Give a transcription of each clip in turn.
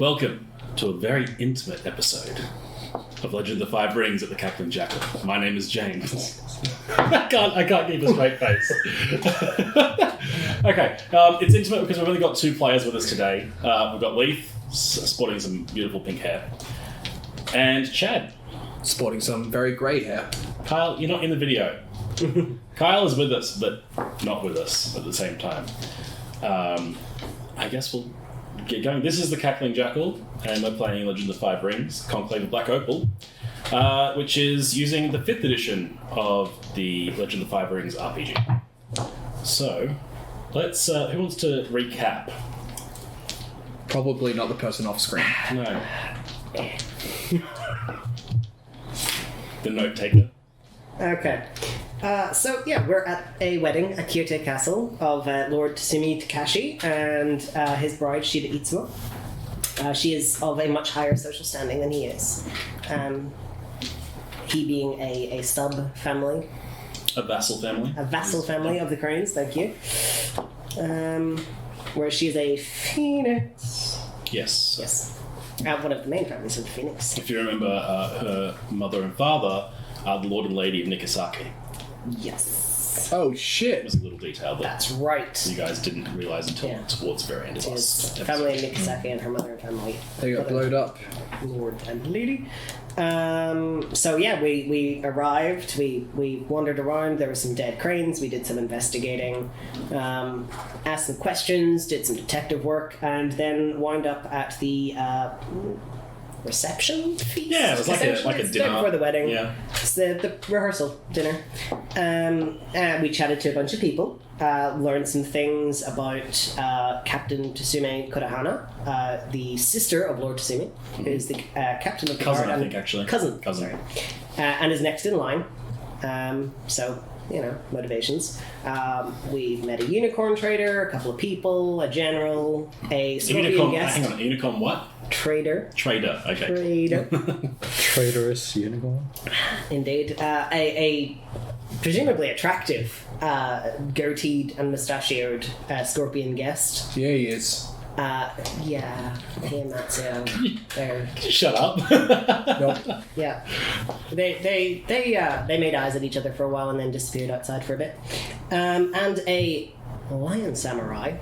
Welcome to a very intimate episode of Legend of the Five Rings at the Cackling Jackal. My name is James. I can't keep a straight face. Okay, it's intimate because we've only got two players with us today. We've got Leith, sporting some beautiful pink hair, and Chad, sporting some very grey hair. Kyle, you're not in the video. Kyle is with us, but not with us at the same time. I guess we'll get going. This is the Cackling Jackal, and we're playing Legend of the Five Rings, Conclave of Black Opal, which is using the 5th edition of the Legend of the Five Rings RPG. So, let's... who wants to recap? Probably not the person off screen. No. The note taker. Okay. We're at a wedding at Kyoto Castle of Lord Tsumi Takashi and his bride, Shida Itsumo. She is of a much higher social standing than he is. He being a sub family. A vassal family. A vassal family of the Cranes, thank you. Where she is a phoenix. Yes. Yes. One of the main families of the Phoenix. If you remember, her mother and father are the Lord and Lady of Nikasaki. Yes. Oh shit! It was a little detail that That's right. you guys didn't realise until towards the very end of His us. family in Nikasaki and her mother and family. They got blowed up. Lord and Lady. We arrived, we wandered around, there were some dead cranes, we did some investigating, asked some questions, did some detective work, and then wound up at the reception feast? Yeah, it was like a It's dinner. before the wedding. Yeah. It's the rehearsal dinner. We chatted to a bunch of people, learned some things about Captain Tsume Kurahana, the sister of Lord Tsume, who's the captain of the Cousin, guard. I think, actually. Cousin. Cousin. And is next in line. Motivations. We met a unicorn trader, a couple of people, a general, a scorpion guest. Hang on, a unicorn what? Trader. Trader, okay. Trader. Traitorous unicorn. Indeed. A presumably attractive, goateed and mustachioed scorpion guest. Yeah, he is. Yeah, he and Matseo. They're Shut up. Nope. yeah. They made eyes at each other for a while and then disappeared outside for a bit. And a lion samurai,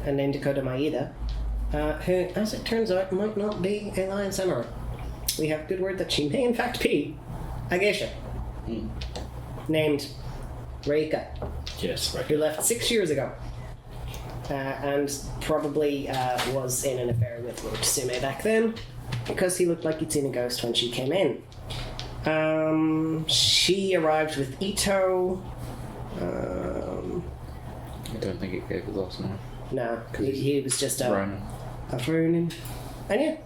named Dakota Maeda, who, as it turns out, might not be a lion samurai. We have good word that she may in fact be a geisha. Named Reika, Yes, right. who left 6 years ago. And probably was in an affair with Lord Tsume back then, because he looked like he'd seen a ghost when she came in. She arrived with Ito. I don't think it gave his last name. No, he was just a Ronan. Ronin. And yeah.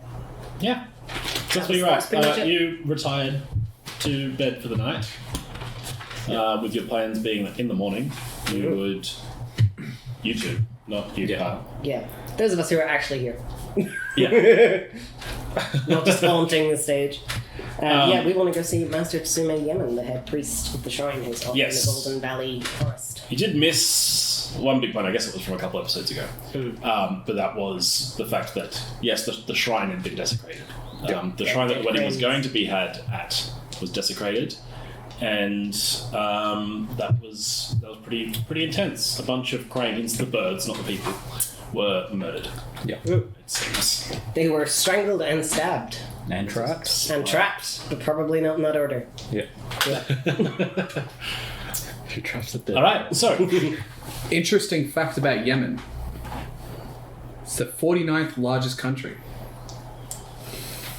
Yeah. So that's where you're at. That's pretty much it. You retired to bed for the night. With your plans being that in the morning, you would... You two, not you, Kyle. Yeah. Those of us who are actually here. Yeah. Not just haunting the stage. We want to go see Master Tsume Yemen, the head priest of the shrine who's off Yes. in the Golden Valley Forest. You did miss one big point, I guess it was from a couple episodes ago. But that was the fact that, yes, the shrine had been desecrated. The shrine that the wedding was going to be had at was desecrated. And that was pretty intense. A bunch of cranes, the birds, not the people, were murdered. Yeah. It seems. They were strangled and stabbed. And traps. And trapped, but probably not in that order. Yeah. Yeah. She traps the dead. All right, so Interesting fact about Yemen. It's the 49th largest country.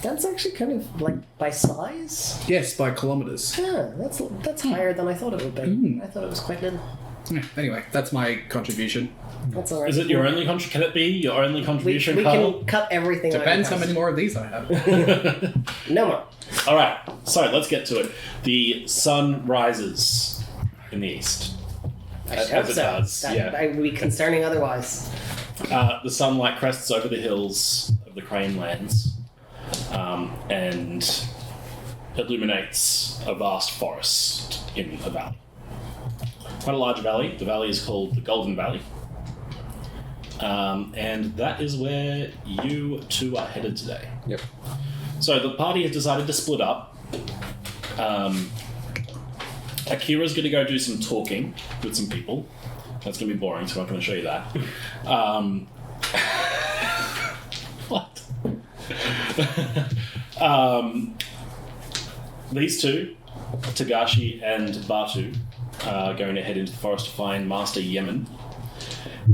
That's actually kind of like by size. Yes, by kilometres. Yeah, that's higher than I thought it would be. I thought it was quite little. Yeah, anyway, that's my contribution. That's alright. is it your only contribution? Can it be your only We contribution, can Kyle? cut everything out. Depends how of many the more of these I have. house. No more. All right, so let's get to it. The sun rises in the east. As it does, yeah. That would be concerning otherwise. The sunlight crests over the hills of the Crane Lands and illuminates a vast forest in a valley. Quite a large valley. The valley is called the Golden Valley. And that is where you two are headed today. Yep. So the party has decided to split up. Akira's going to go do some talking with some people. That's going to be boring, so I'm not going to show you that. What? These two, Tagashi and Batu, are going to head into the forest to find Master Yemen.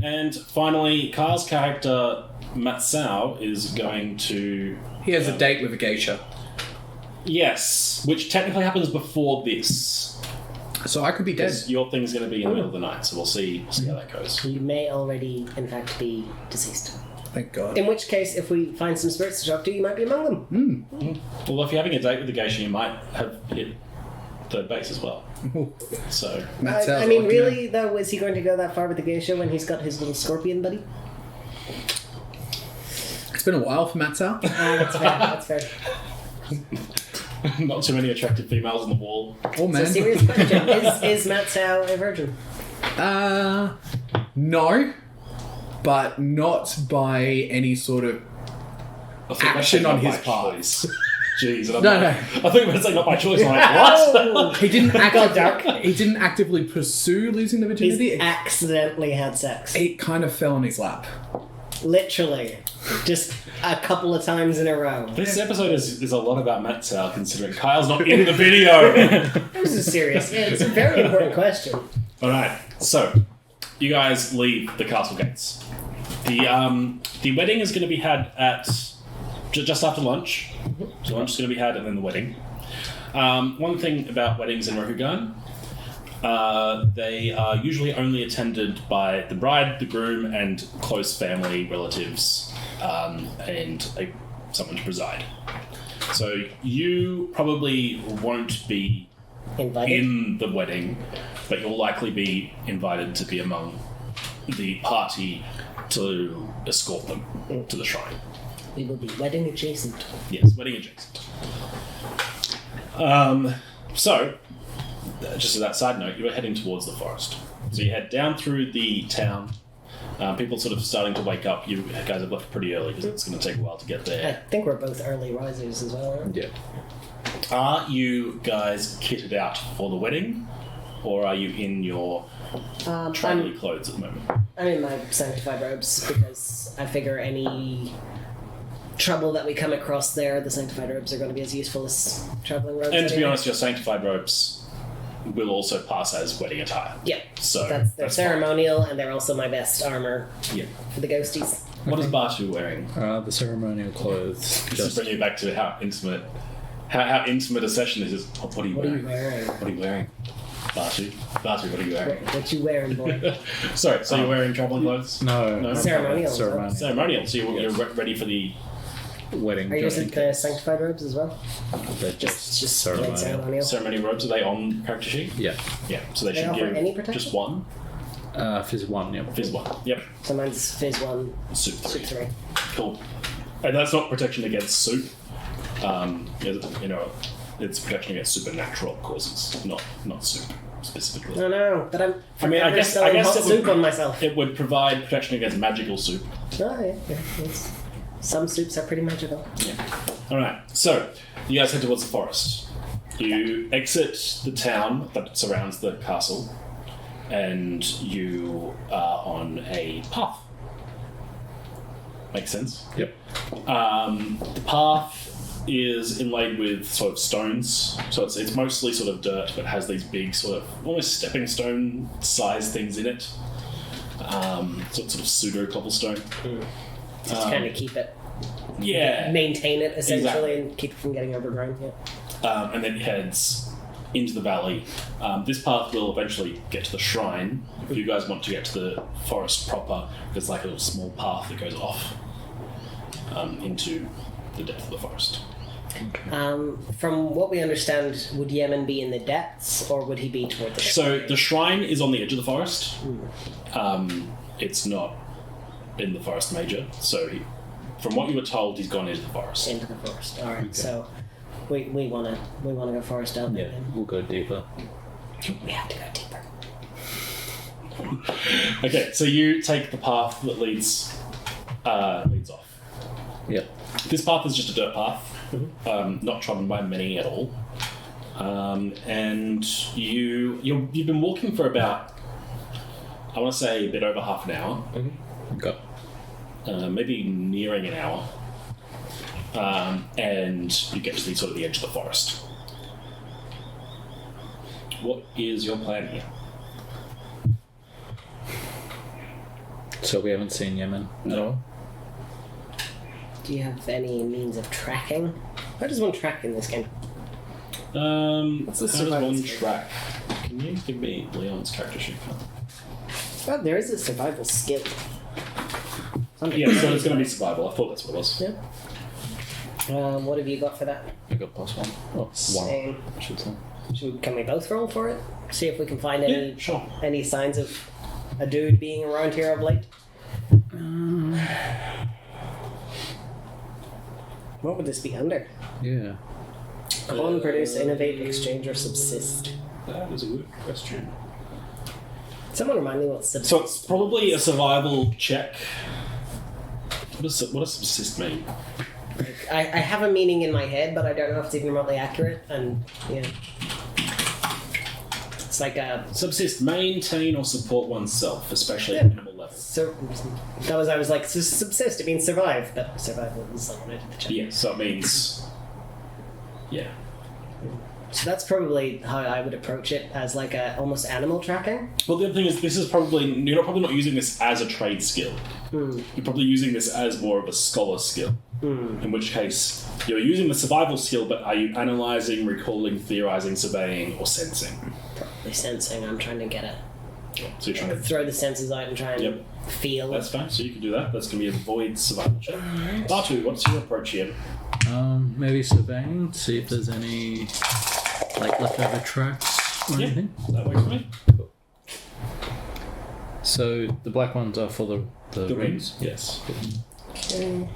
And finally, Kyle's character, Matseo, is going to... He has a date with a geisha. Yes, which technically happens before this. So I could be dead. Because your thing's going to be in the middle of the night, so we'll see how that goes. You may already, in fact, be deceased. Thank God. In which case, if we find some spirits to talk to, you might be among them. Well, if you're having a date with the geisha, you might have hit third base as well. So... I mean, really, though, is he going to go that far with the geisha when he's got his little scorpion buddy? It's been a while for Matseo. That's fair, that's fair. Not too many attractive females on the wall. Oh, So, man. serious question. Is Matseo a virgin? No. But not by any sort of... I think Action that's on not his my part. choice. Jeez, and I'm No, like, no. I think we're saying not my choice. I'm like, what? He didn't Got dark. he didn't actively pursue losing the virginity. He's accidentally had sex. It kind of fell on his lap. Literally. Just a couple of times in a row. This episode is a lot about Matseo, considering Kyle's not in the video. This is serious. Yeah, it's a very important question. All right, so you guys leave the castle gates. The wedding is going to be had at just after lunch. So lunch is going to be had, and then the wedding. One thing about weddings in Rokugan, they are usually only attended by the bride, the groom, and close family relatives, and someone to preside. So you probably won't be Invited. in the wedding, but you'll likely be invited to be among the party to escort them to the shrine. We will be wedding adjacent. Yes, wedding adjacent. So, just as that side note, you are heading towards the forest. So you head down through the town. People sort of starting to wake up. You guys have left pretty early because it's going to take a while to get I there. think we're both early risers as well, right? Yeah. Are you guys kitted out for the wedding? Or are you in your travelly clothes at the moment? I'm in my sanctified robes because I figure any trouble that we come across there, the sanctified robes are going to be as useful as traveling robes. And to be anyway. honest, your sanctified robes will also pass as wedding attire. Yeah. So They're fine. ceremonial, and they're also my best armor Yeah. for the ghosties. What is Batu wearing? The ceremonial clothes. This is bringing you back to how intimate a session this is. What are you What are wearing? you wearing? What are you wearing? Batu, what are you wearing? What you wearing, boy? Sorry, so you're wearing traveling clothes? No. Ceremonial. Ceremonial. So you're ready for the... Wedding. Are you dressing using the sanctified robes as well? They're Just ceremonial. ceremonial. ceremony robes. Are they on the character sheet? Yeah. Yeah. So they They should offer give any protection? just one. Fizz 1, yeah. Fizz one. Yep. So mine's Fizz 1, Soup Soup 3. 3. Cool. And that's not protection against soup. You know, it's protection against supernatural causes, not soup specifically. No, but I'm I mean, I forever guess selling hot it soup would, on myself. it would provide protection against magical soup. Oh, yeah. It's, some soups are pretty magical. Yeah. All right. So you guys head towards the forest. You exit the town that surrounds the castle, and you are on a path. Makes sense. Yep. The path is inlaid with sort of stones, so it's mostly sort of dirt, but has these big sort of almost stepping stone size things in it. So it's sort of pseudo cobblestone. Just kind of keep it, Yeah. maintain it essentially, Exactly. and keep it from getting overgrown. Yeah. And then heads into the valley. This path will eventually get to the shrine. If you guys want to get to the forest proper, there's like a little small path that goes off into the depth of the forest. From what we understand, would Yemen be in the depths, or would he be toward the So the shrine is on the edge of the forest. It's not in the forest major. So from what you were told, he's gone into the forest. into the forest? All right, so we wanna go forest down there. Yeah, we'll go deeper. Then. We have to go deeper. Okay, so you take the path that leads off. Yeah. This path is just a dirt path, not trodden by many at all. And you've been walking for about, I want to say, a bit over half an hour. Okay. Maybe nearing an hour. And you get to the sort of the edge of the forest. What is your plan here? So we haven't seen Yemen at all? Do you have any means of tracking? How does one track in this game? What's the how does survival one skill? track? Can you give me Leon's character sheet? Well, there is a survival skill. Yeah, so it's going to be survival. I thought that's what it was. Yeah. What have you got for that? I got +1. Oh, 1, Same. I should say. Can we both roll for it? See if we can find any Yeah, sure. any signs of a dude being around here of late. What would this be under? Yeah. Clone, produce, innovate, exchange, or subsist. That is a good question. Someone remind me what subsist. So it's probably a survival check. What does subsist mean? I have a meaning in my head, but I don't know if it's even remotely accurate. And yeah, it's like a. Subsist, maintain or support oneself, especially Yeah. at minimal levels. So I was like subsist. It means survive, but survival is not what I did the check. Yeah, so it means. Yeah. So that's probably how I would approach it, as like a almost animal tracking. Well, the other thing is, this is you're probably not using this as a trade skill. You're probably using this as more of a scholar skill. In which case, you're using the survival skill, but are you analysing, recalling, theorising, surveying, or sensing? Probably sensing. I'm trying to get it. So you're trying to. Throw the senses out and try and Yep. feel. That's fine. So you can do that. That's going to be a void survival check. Batu, what's your approach here? Maybe surveying, see if there's any like leftover tracks or anything. That works for me. So the black ones are for the rings. Yes. Okay.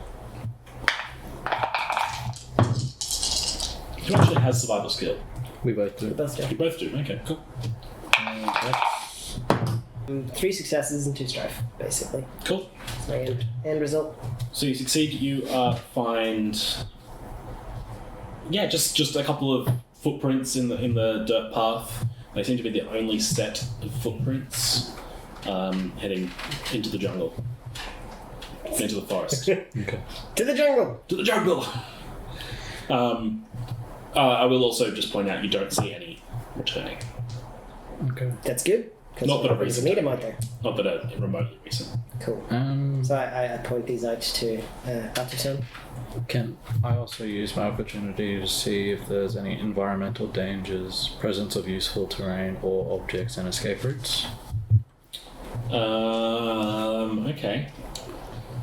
Who actually has survival skill? We both do. Both do. You both do. Okay, cool. That's 3 successes and 2 strife, basically. Cool. That's my end result. So you succeed. You find. Yeah, just a couple of footprints in the dirt path. They seem to be the only set of footprints heading into the jungle, into the forest. okay. To the jungle. To the jungle. I will also just point out you don't see any returning. Okay. That's good. Not that a There's a recent. meet 'em out there. Not that a remotely recent. Cool. Um, So I point these out to Batu. Can I also use my opportunity to see if there's any environmental dangers, presence of useful terrain or objects and escape routes? Okay.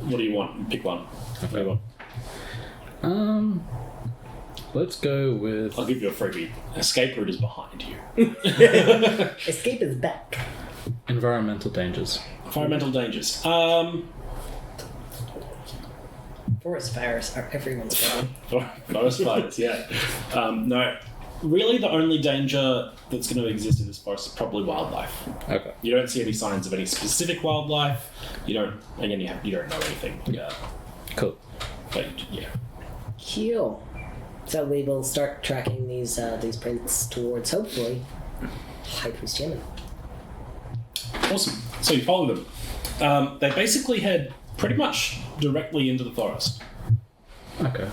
What do you want? Pick one. What do you want? Let's go with I'll give you a freebie. Escape route is behind you. Escape is back. environmental dangers. Environmental dangers. Forest fires are everyone's problem. Forest fires, yeah. No, really the only danger that's going to exist in this forest is probably wildlife. Okay. You don't see any signs of any specific wildlife. You don't know anything. Yeah. Cool. But yeah. Cool. So we will start tracking these prints towards, hopefully, High Priest Yemen. Awesome. So you follow them. They basically head pretty much directly into the forest. Okay.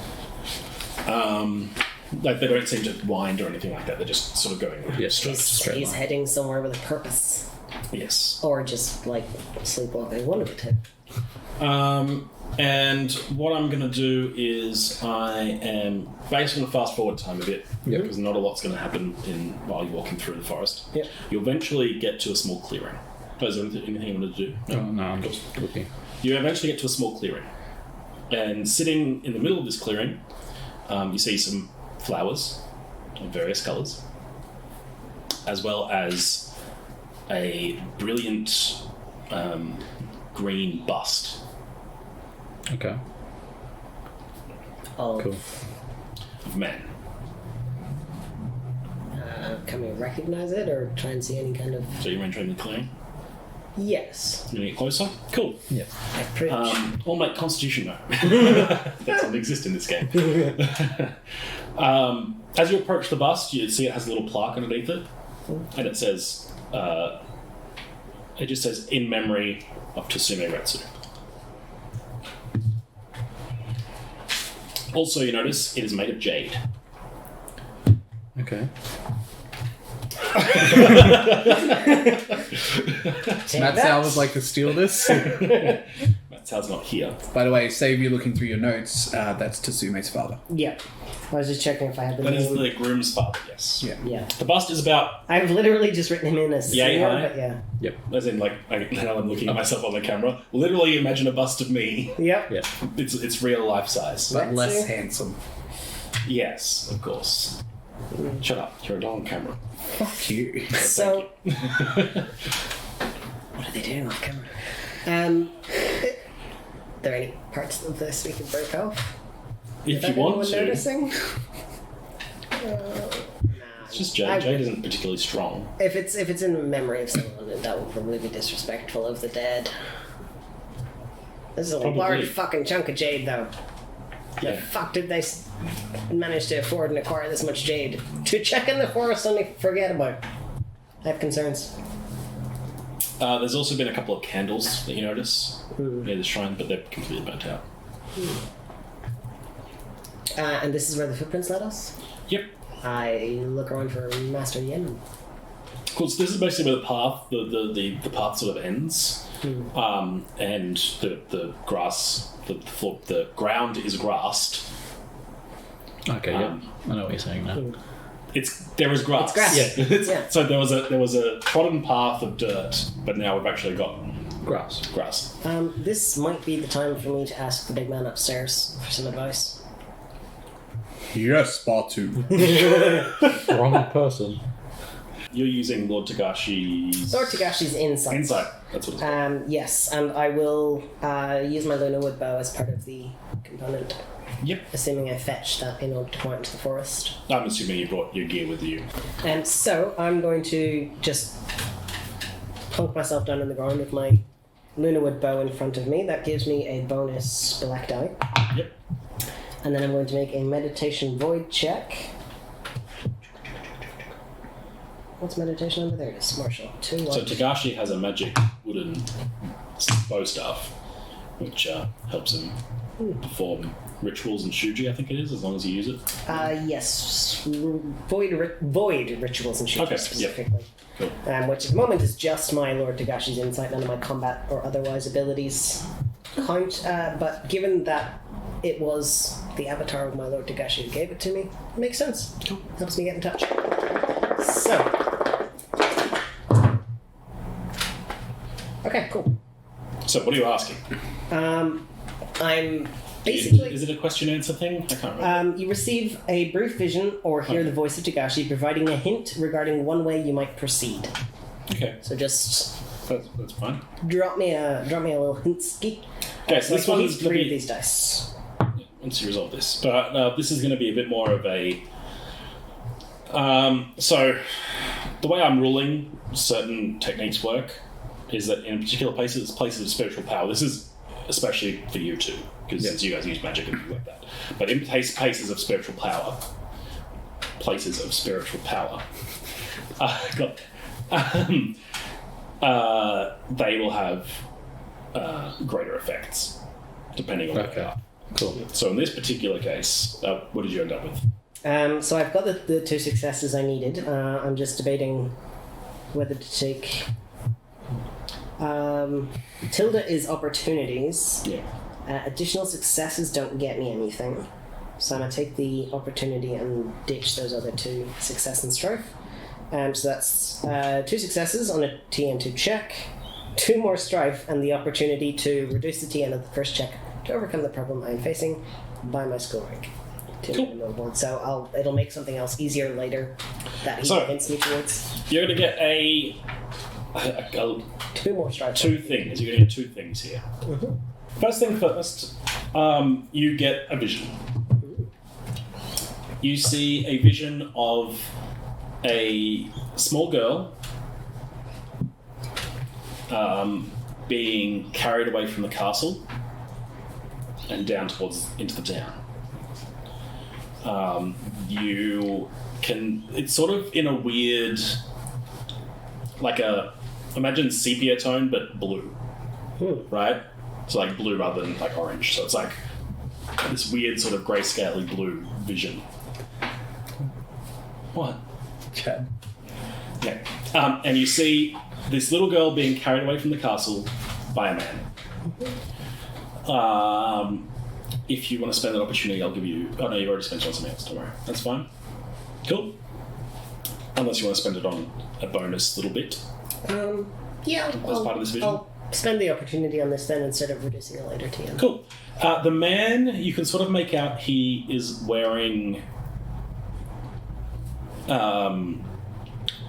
Like they don't seem to wind or anything like that. They're just sort of going straight He's line. heading somewhere with a purpose. Yes. Or just, like, sleepwalking. One of the two. And what I'm going to do is I am basically going to fast forward time a bit because not a lot's going to happen while you're walking through the forest. Yep. You'll eventually get to a small clearing. Is there anything you want to do? Oh, no, I'm just looking. You eventually get to a small clearing. And sitting in the middle of this clearing, you see some flowers of various colours, as well as a brilliant green bust. Okay. Oh, Cool. Of man. Can we recognize it or try and see any kind of... So you're entering the clearing? Yes. You gonna get closer? Cool. Yeah. Approach. I'll make Constitution though. That doesn't exist in this game. As you approach the bust, you see it has a little plaque underneath it, and it says, it just says, "In memory of Tsume Retsu." Also, you notice it is made of jade. Okay. Matseo would like to steal this. Matsuo's not here. By the way, save you looking through your notes. That's Tsume's father. Yeah. I was just checking if I had the That is name. the groom's father, yes. Yeah. Yeah. The bust is about, I've literally just written him in as Yay senior, high? but yeah. Yep. as in, like, now I'm looking at myself on the camera. Literally imagine a bust of me. Yep. Yeah. It's real life size. But Let's less see. handsome. Yes, of course. Shut up, you're a dog camera. Fuck you. So, what are they doing off camera? Are there any parts of this we can break off? If you Without want anyone to. noticing? It's just Jade. Jade isn't particularly strong. If it's in memory of someone, then that would probably be disrespectful of the dead. This is a Probably. large fucking chunk of jade, though. The Yeah. fuck did they manage to afford and acquire this much jade? To check in the forest and they forget about it. I have concerns. There's also been a couple of candles that you notice near the shrine, but they're completely burnt out. And this is where the footprints led us? Yep. I look around for Master Yen. Cool. So this is basically where the path, the path sort of ends, and the grass, the ground is grassed. Okay. Yeah. I know what you're saying now. There is grass. It's grass. Yeah. Yeah. So there was a trodden path of dirt, but now we've actually got Grass. grass. This might be the time for me to ask the big man upstairs for some advice. Yes, Batu. Wrong person. You're using Lord Tagashi's Lord Tagashi's insight. insight. That's what it's called. Yes, and I will use my Luna Wood bow as part of the component, Yep. assuming I fetch that in order to go out into the forest. I'm assuming you brought your gear with you. And so I'm going to just plunk myself down on the ground with my Luna Wood bow in front of me. That gives me a bonus black die. Yep. And then I'm going to make a meditation void check. What's meditation under there? It is martial. 2 So 1. Tagashi has a magic wooden bow staff, which helps him perform rituals and shuji, I think it is, as long as you use it. Yes. Void rituals and shit Okay, specifically. Cool. Which at the moment is just my Lord Tagashi's insight, none of my combat or otherwise abilities count. But given that it was the avatar of my Lord Tagashi who gave it to me, it makes sense. Cool. Helps me get in touch. So. Okay, cool. So what are you asking? I'm basically. Is it a question answer thing? I can't remember. You receive a brief vision or hear the voice of Tagashi providing a hint regarding one way you might proceed. Okay, So just that's fine. drop me a little hint ski. Okay, so this I one use is going 3 to of be these dice. once you resolve this, but this is going to be a bit more of a. So, the way I'm ruling certain techniques work is that in particular places of spiritual power. This is especially for you two, because since you guys use magic and things like that. But in places of spiritual power, they will have greater effects depending on what they are. Cool. So in this particular case, what did you end up with? So I've got the 2 successes I needed. I'm just debating whether to take. Tilde is opportunities. Yeah. Additional successes don't get me anything. So I'm going to take the opportunity and ditch those other 2, success and strife. So that's 2 successes on a TN2 check, 2 more strife, and the opportunity to reduce the TN of the first check to overcome the problem I'm facing by my skill rank. Cool. So it'll make something else easier later that he So- hints me towards. You're going to get a 2 more strife. 2 things. You're going to get 2 things here. First thing first, you get a vision. You see a vision of a small girl being carried away from the castle and down towards into the town. You can. It's sort of in a weird, imagine sepia tone but blue, right? So like blue rather than like orange. So it's like this weird sort of grayscale blue vision. What? Chad. Yeah. And you see this little girl being carried away from the castle by a man. If you want to spend that opportunity, I'll give you... Oh, no, you've already spent it on something else. Don't worry. That's fine. Cool. Unless you want to spend it on a bonus little bit. Yeah. As part of this vision. I'll spend the opportunity on this then instead of reducing it later to you. Cool. The man, you can sort of make out he is wearing...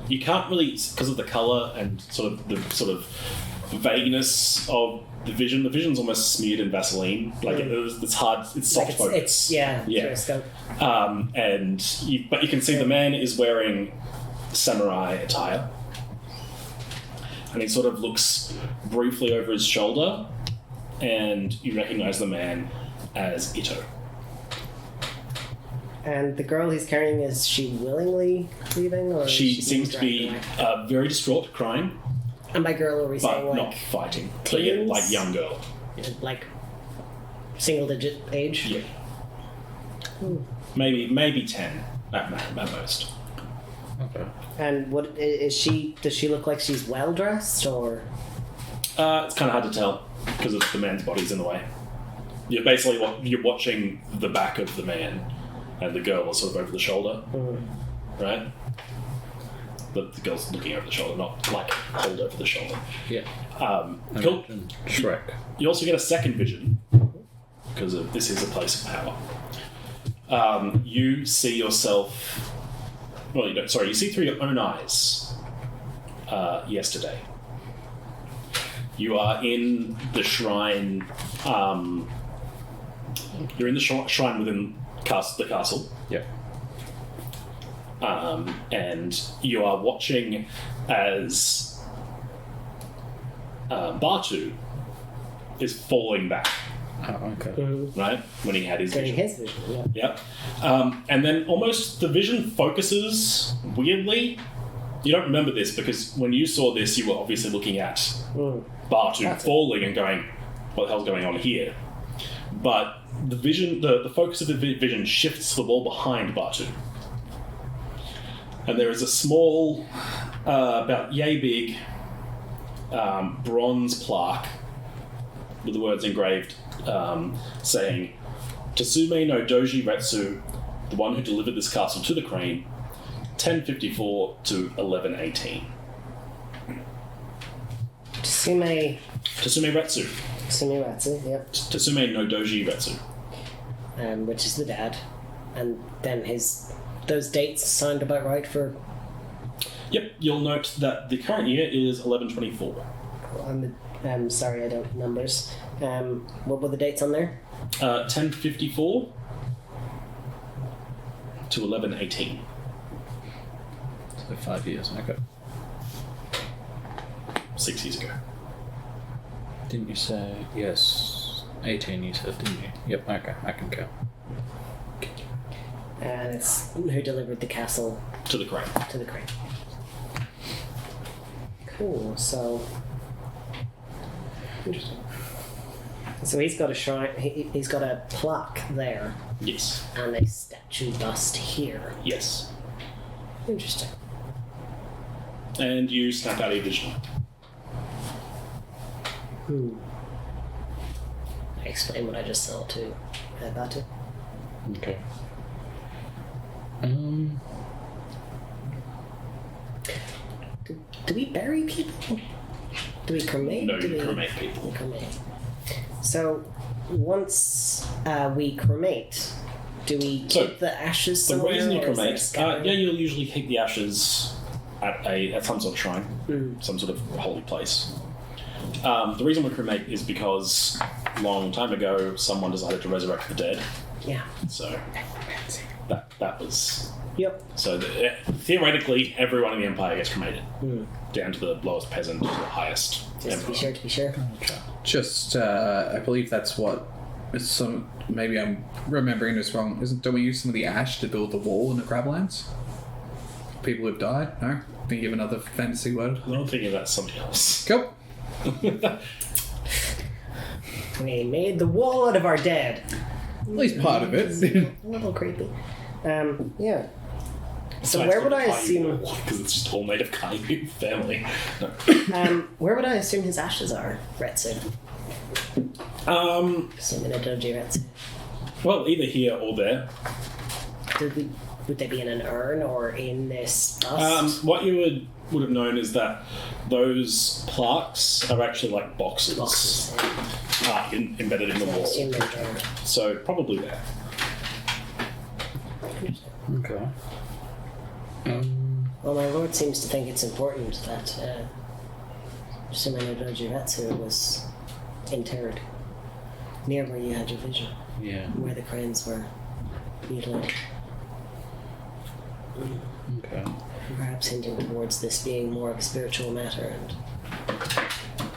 you can't really, because of the colour and sort of the vagueness of the vision. The vision's almost smeared in Vaseline. Like it's hard. It's soft focus. Yeah. But you can see the man is wearing samurai attire, and he sort of looks briefly over his shoulder, and you recognise the man as Ito. And the girl he's carrying, is she willingly leaving? Or She seems to be very distraught, crying. And by girl, are we But saying like not fighting. teens? Like young girl. like single-digit age? Yeah. Maybe 10 at most. Okay. And what is she? Does she look like she's well dressed, or? It's kind of hard to tell because the man's body's in the way. You're watching the back of the man, and the girl is sort of over the shoulder, right? But the girl's looking over the shoulder, not like hold over the shoulder. Yeah. Cool. Shrek. You also get a second vision because this is a place of power. You see yourself. Well, you don't. Sorry, you see through your own eyes. Yesterday, you are in the shrine. You're in the shrine within the castle. Yeah. And you are watching as Batu is falling back. Oh, okay. Right? When he had his Getting vision. his vision, yeah. Yep. And then almost the vision focuses weirdly. You don't remember this because when you saw this, you were obviously looking at Batu falling and going, what the hell's going on here? But the vision, the focus of the vision shifts to the wall behind Batu. And there is a small, about yay big, bronze plaque with the words engraved saying, Tsume no Doji Retsu, the one who delivered this castle to the Crane, 1054 to 1118. Tsume Retsu. Ratsu, yep. Tsume no Doji Retsu. Which is the dad. And then those dates sound about right for... Yep, you'll note that the current year is 1124. I'm sorry, I don't numbers. What were the dates on there? 1054 to 1118. So 5 years. Okay. 6 years ago. Didn't you say yes? 18 you said, didn't you? Yep. Okay, I can count. And it's who delivered the castle To the Crane. to the Crane. Cool. So interesting. So he's got a shrine. He's got a plaque there Yes. and a statue bust here. Yes. Interesting. And you snap out your vision. I explain what I just saw to Batu. Okay. Do we bury people? Do we cremate? No, Do you we cremate people. cremate? So once we cremate, do we So, keep the ashes The somewhere? reason you or is there cremate, scattering? you'll usually keep the ashes at some sort of shrine, some sort of holy place. The reason we cremate is because long time ago someone decided to resurrect the dead. Yeah. So That was... Yep. So theoretically, everyone in the Empire gets cremated. Down to the lowest peasant to the highest. Just to be sure. Just, I believe that's what. Some maybe I'm remembering this wrong. Don't we use some of the ash to build the wall in the Crablands? People who've died. No, can you give another fantasy word? I'm thinking that's something else. Cool. We made the wall out of our dead. At least part of it. A little creepy. Yeah. So where would I assume? Because it's just all made of Kaiju family. No. Where would I assume his ashes are, Retsu? Assuming a doji Retsu. Well, either here or there. Would they be in an urn or in this bust? What you would have known is that those plaques are actually like boxes. Embedded in the wall. In the urn. So probably there. Okay. Well, my lord seems to think it's important that Shimano Doji Retsu was interred near where you had your vision, Yeah. where the cranes were mutilated. Okay. Perhaps hinting towards this being more of a spiritual matter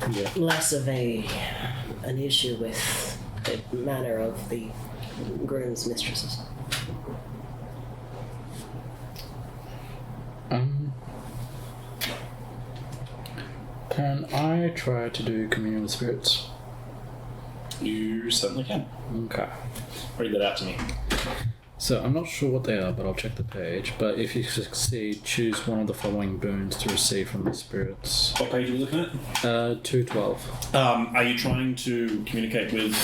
and Yeah. less of an issue with the manner of the groom's mistresses. Can I try to do communion with spirits? You certainly can. Okay. Read that out to me. So I'm not sure what they are, but I'll check the page. But if you succeed, choose one of the following boons to receive from the spirits. What page are we looking at? 212. Are you trying to communicate with...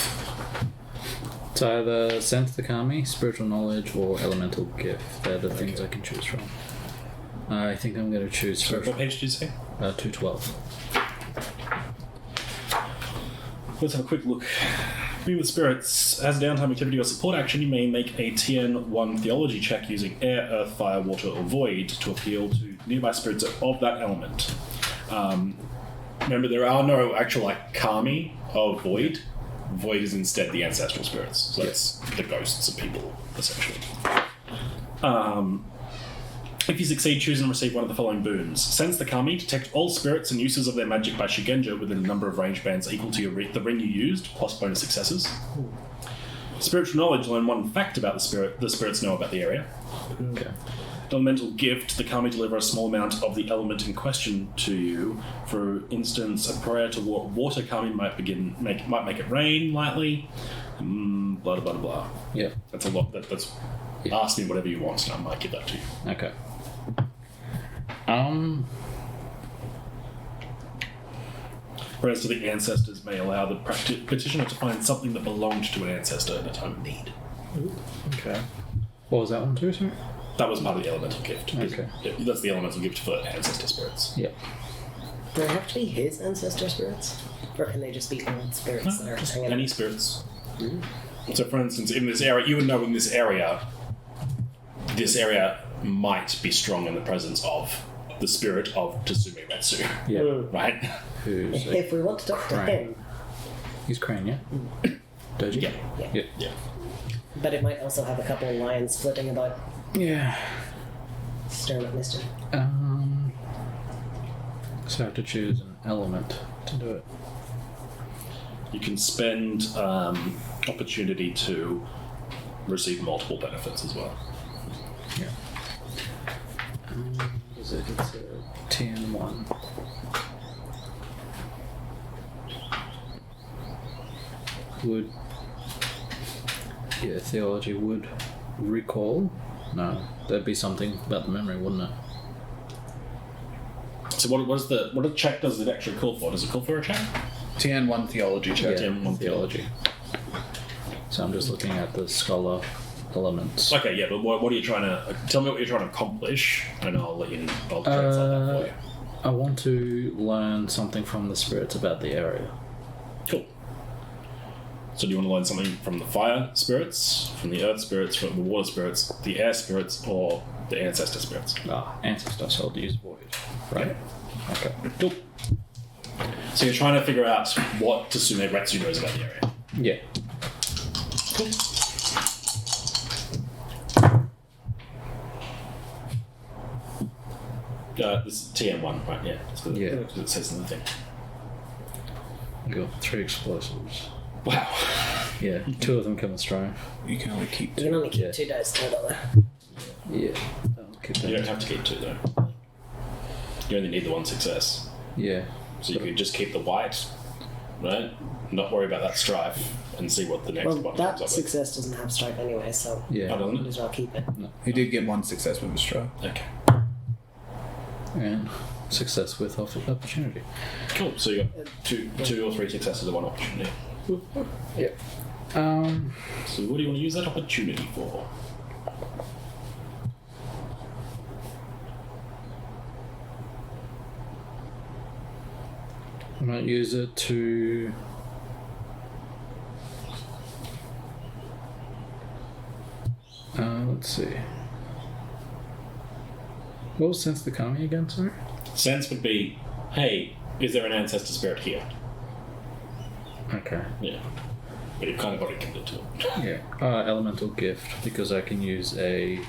It's either sense the kami, spiritual knowledge, or elemental gift. They're the things I can choose from. I think I'm going to choose Sorry, spiritual. what page did you say? 212. Let's have a quick look. Be with spirits. As a downtime activity or support action, you may make a TN1 theology check using air, earth, fire, water, or void to appeal to nearby spirits of that element. Remember, there are no actual kami of void. Void is instead the ancestral spirits. So it's the ghosts of people, essentially. If you succeed, choose and receive one of the following boons. Sense the kami, detect all spirits and uses of their magic by Shigenja within a number of range bands equal to the ring you used, plus bonus successes. Spiritual knowledge, learn one fact about the spirits know about the area. Okay. Elemental gift, the kami deliver a small amount of the element in question to you. For instance, a prayer to water kami might make it rain lightly. Blah, blah, blah. Yeah. That's a lot. That's ask me whatever you want, and I might give that to you. Okay. Prayers to the ancestors may allow the petitioner to find something that belonged to an ancestor in a time of need. Okay. What was that one too, sorry? That was part of the elemental gift. Okay. Yeah, that's the elemental gift for ancestor spirits. Yeah. Do they have to be his ancestor spirits? Or can they just be old spirits that are Just hanging any spirits. So, for instance, in this area, you would know in this area might be strong in the presence of the spirit of Tsume Retsu. Yeah. Right? Who's If we want to talk to Crane. him, He's Crane, yeah? Doji? Yeah. Yeah. Yeah. but it might also have a couple of lions flitting about, Yeah. stirring up mischief. So I have to choose an element to do it. You can spend opportunity to receive multiple benefits as well. Yeah. Is it? It's a TN1. Would theology would recall? No, that'd be something about the memory, wouldn't it? So what check does it actually call for? Does it call for a check? TN1 theology check. Yeah. TN1 theology. So I'm just looking at the scholar elements. Okay, yeah, but what are you trying to... Tell me what you're trying to accomplish, and I'll translate that for you. I want to learn something from the spirits about the area. Cool. So do you want to learn something from the fire spirits, from the earth spirits, from the water spirits, the air spirits, or the ancestor spirits? Ancestor, so I'll use void. Right? Okay. Cool. So you're trying to figure out what Tsume Retsu knows about the area. Yeah. Cool. This is TM1, right? Yeah. That's good. Yeah. It says in the thing. I got 3 explosives. Wow. Yeah, 2 of them come with strife. You can only keep You two. can only keep Yeah. 2 dice total. Yeah. I'll keep that. You don't have to keep 2 though. You only need the 1 success. Yeah. So you could just keep the white, right? Not worry about that strife and see what the next Well, one that comes up success doesn't have stripe anyway, so with. Yeah. Oh, doesn't might it? as well keep it. He did get 1 success with his straw. Okay. And success with opportunity. Cool. So you got two or 3 successes of 1 opportunity. Yeah. So what do you want to use that opportunity for? I might use it to. Let's see. What was Sense the Kami again, sorry? Sense would be, hey, is there an ancestor spirit here? Okay. Yeah. But you've kind of already committed to it. Yeah. Elemental Gift, because I can use the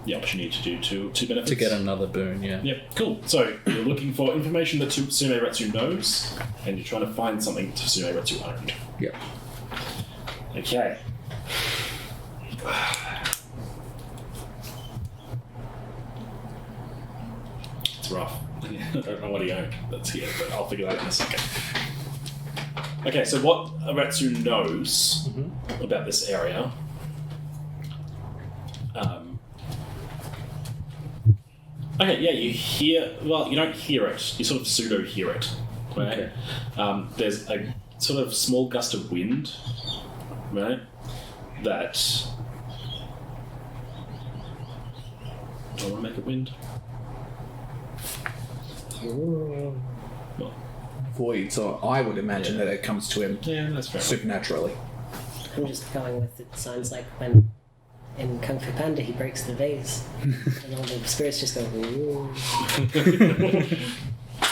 opportunity to do two benefits. to get another boon, yeah. Yep, cool. So you're looking for information that Tsume Retsu knows, and you're trying to find something Tsume Retsu owned. Yep. Okay. It's rough. I don't know what he owned that's here, but I'll figure that out in a second. Okay, so what Retsu knows about this area. Okay, yeah, you hear. Well, you don't hear it. You sort of pseudo hear it. Right? Okay. There's a sort of small gust of wind, right? That. Do I want to make it wind? Well, Void, so I would imagine that it comes to him yeah, that's fair. supernaturally. I'm just going with it. Sounds like when in Kung Fu Panda he breaks the vase, and all the spirits just go. Ooh.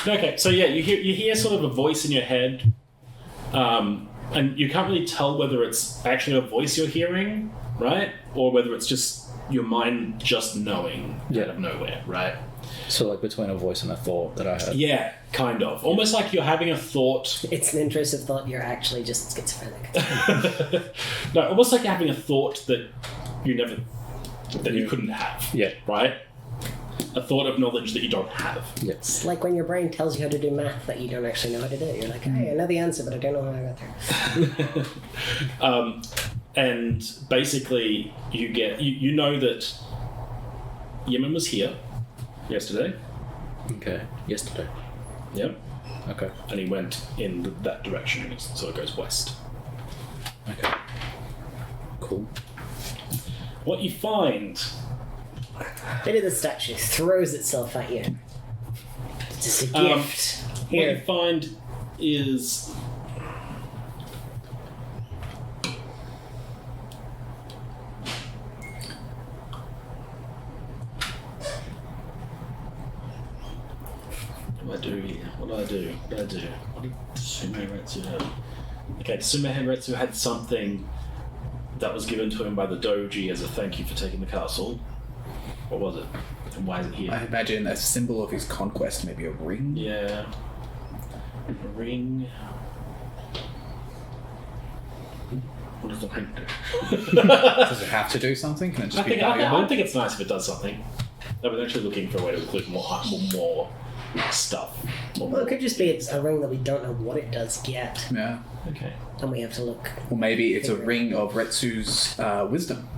Okay, so yeah, you hear sort of a voice in your head, and you can't really tell whether it's actually a voice you're hearing, right, or whether it's just your mind just knowing Yeah. out of nowhere, right? So, like, between a voice and a thought that I had. Yeah, kind of. Almost like you're having a thought. It's an intrusive thought. You're actually just schizophrenic. No, almost like you're having a thought that you couldn't have. Yeah. Right? A thought of knowledge that you don't have. Yeah. It's like when your brain tells you how to do math that you don't actually know how to do. You're like, hey, I know the answer, but I don't know how I got there. And basically, you know that Yemen was here yesterday. Okay. Yesterday. Yep. Okay. And he went in that direction, and it sort of goes west. Okay. Cool. What you find. Maybe the statue throws itself at you. It's just a gift. What you Here. find is. What do I do here? What do I do? What did Tsume Retsu have? Okay, Tsume Retsu had something that was given to him by the Doji as a thank you for taking the castle. What was it? And why is it here? I imagine a symbol of his conquest, maybe a ring. Yeah. A ring. What does the ring do? Does it have to do something? Can it just I be think valuable? it's nice if it does something. I was actually looking for a way to include more stuff. Well, it could just be it's a ring that we don't know what it does yet, Yeah. Okay. and we have to look. Or maybe it's a ring of Retsu's wisdom.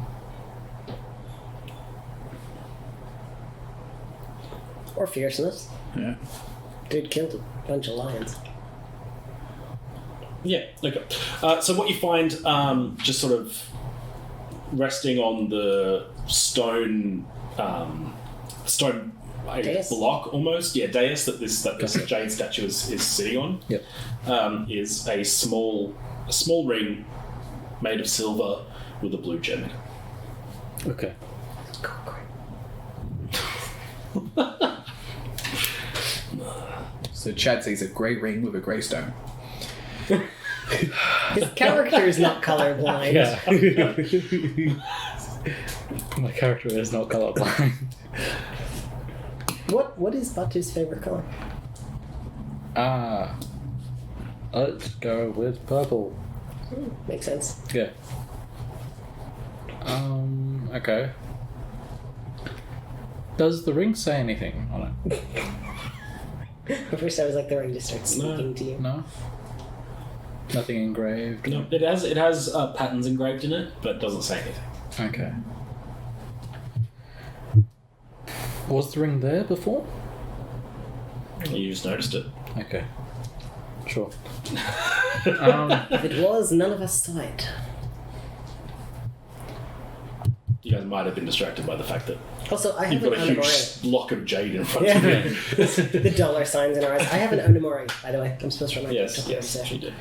Or fierceness. Yeah. Dude killed a bunch of lions. Yeah. Okay. So what you find, just sort of resting on the stone, I guess, Dais? block almost. Yeah, dais that this jade statue is sitting on. Yep. Is a small ring made of silver with a blue gem in it. Okay. So Chad sees a grey ring with a grey stone. His character is not colorblind. Yeah. My character is not colorblind. What is Batu's favorite color? Let's go with purple. Makes sense. Yeah. Okay. Does the ring say anything on it? At first I was like, the ring just starts speaking to you. No. Nothing engraved. No, it has patterns engraved in it, but doesn't say anything. Okay. Was the ring there before? You just noticed it. Okay. Sure. If it was, none of us saw it. You guys might have been distracted by the fact that Also, I you've have got an a huge Onimori. block of jade in front Yeah. of you. The dollar signs in our eyes. I have an Onimori, by the way. I'm supposed to remind you. Yes, she did.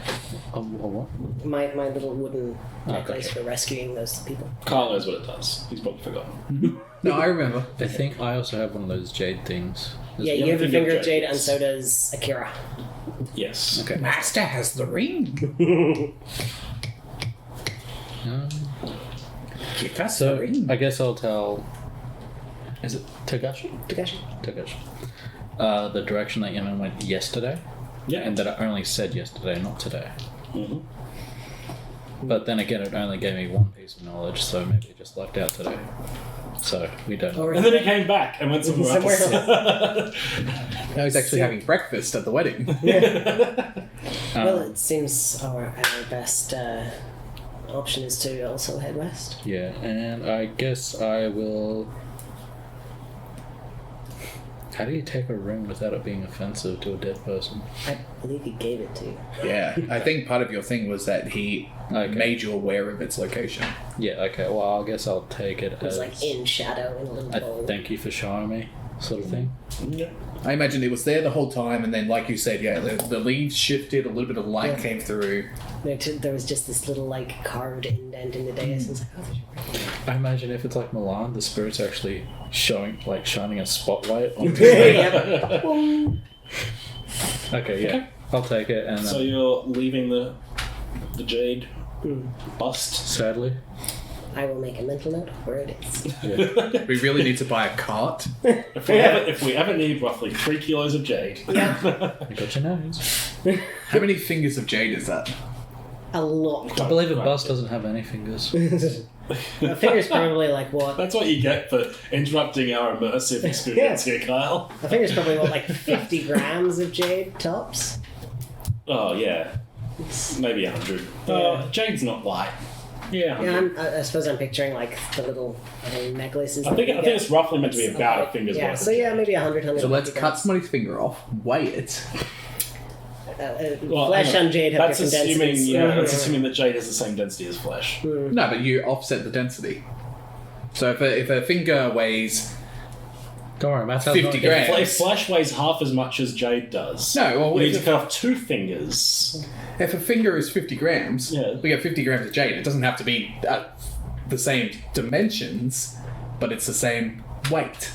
What? My little wooden necklace Okay. for rescuing those people. Kyle knows what it does. He's probably forgotten. No, I remember. I think I also have one of those jade things. Yeah, you you have have a a finger finger of of jade, jade, and yes. so does Akira. Yes. Okay. Master has the ring. Give us the So ring. I guess I'll tell. Is it Tagashi? Takashi. Tagashi. The direction that Yemen went yesterday, Yeah. and that I only said yesterday, not today. Mm-hmm. But then again, it only gave me one piece of knowledge, so maybe it just lucked out today. So we don't. Or And then he came back and went somewhere else. I was actually having breakfast at the wedding. Well, it seems our best option is to also head west. Yeah, and I guess I will. How do you take a ring without it being offensive to a dead person? I believe he gave it to you. Yeah, I think part of your thing was that he made you aware of its location. Yeah, okay, well, I guess I'll take it It was as. like in shadow in a little bowl. Thank you for showing me, sort of thing. Yeah. I imagine it was there the whole time, and then, like you said, yeah, the leaves shifted, a little bit of light came through. There was just this little like carved indent in the dais. I was like, oh, there's your ring. I imagine if it's like Milan, the spirit's actually shining a spotlight on Yep. Okay, yeah. I'll take it, and So you're leaving the jade bust. sadly. I will make a mental note of where it is. Yeah. We really need to buy a cart. If we ever need roughly 3 kilos of jade. Yeah, I got your nose. How many fingers of jade is that? a lot. I believe a bus doesn't have any fingers. A finger's probably like what? That's what you get for interrupting our immersive experience here, Kyle. A finger's probably what, like 50 grams of jade tops. Oh, yeah. Maybe 100. Yeah. Jade's not light. Yeah, Yeah, 100. I suppose I'm picturing like the little necklaces. I think that you it's roughly meant to be get. about a finger's Yeah, worth. so yeah, maybe 100. So let's cut somebody's finger off, weigh it. Well, Flesh hang on. and jade have That's different assuming, densities. yeah, that's assuming that jade has the same density as flesh. No, but you offset the density. So if a finger weighs Don't worry, Matt's 50 not grams. If flesh weighs half as much as jade does, No, well, you need to if- cut off 2 fingers. if a finger is 50 grams, Yeah. we get 50 grams of jade. It doesn't have to be the same dimensions, but it's the same weight.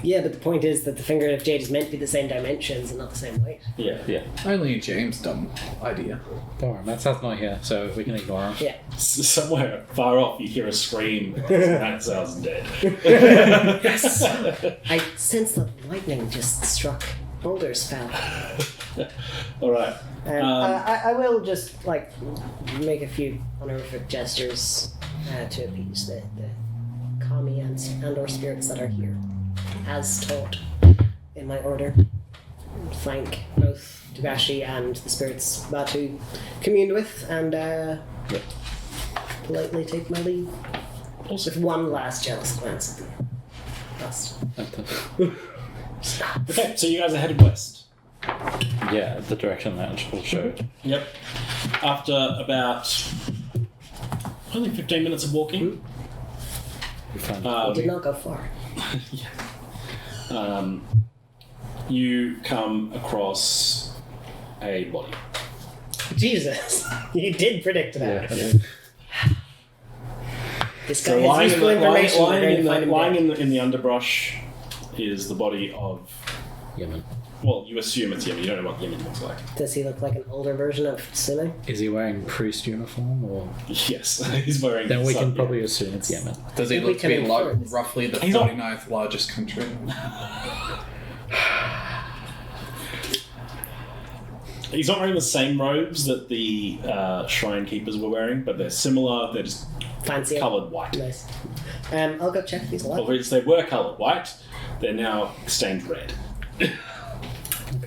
Yeah, but the point is that the finger of jade is meant to be the same dimensions and not the same weight. Yeah. Yeah. Only a James dumb idea. Don't worry, Matt's not here, so we can ignore him. Yeah. Somewhere far off, you hear a scream. That sounds dead. Yes! I sense that lightning just struck. Boulders fell. All right. I will just like make a few honorific gestures to appease the kami and or spirits that are here, as taught in my order. Thank both Tagashi and the spirits Batu communed with, and politely take my leave. With one last jealous glance at them. Last. Stop. Okay, so you guys are headed west. Yeah, the direction that Angel showed. Yep. After about only 15 minutes of walking, We found I did not go far. you come across a body. Jesus, you did predict that. Yeah. This guy has useful information. We're going to find him dead. in the underbrush is the body of Yemen. Well, you assume it's Yemen. You don't know what Yemen looks like. Does he look like an older version of Sule? Is he wearing priest uniform or? Yes, he's wearing. Then we can yeah. probably assume it's Yemen. Does he We look to can be infer this. roughly the He's not- 49th largest country? He's not wearing the same robes that the shrine keepers were wearing, but they're similar. They're just Fancy. coloured white. Nice. I'll go check if he's alive. Or if they were coloured white, they're now stained red.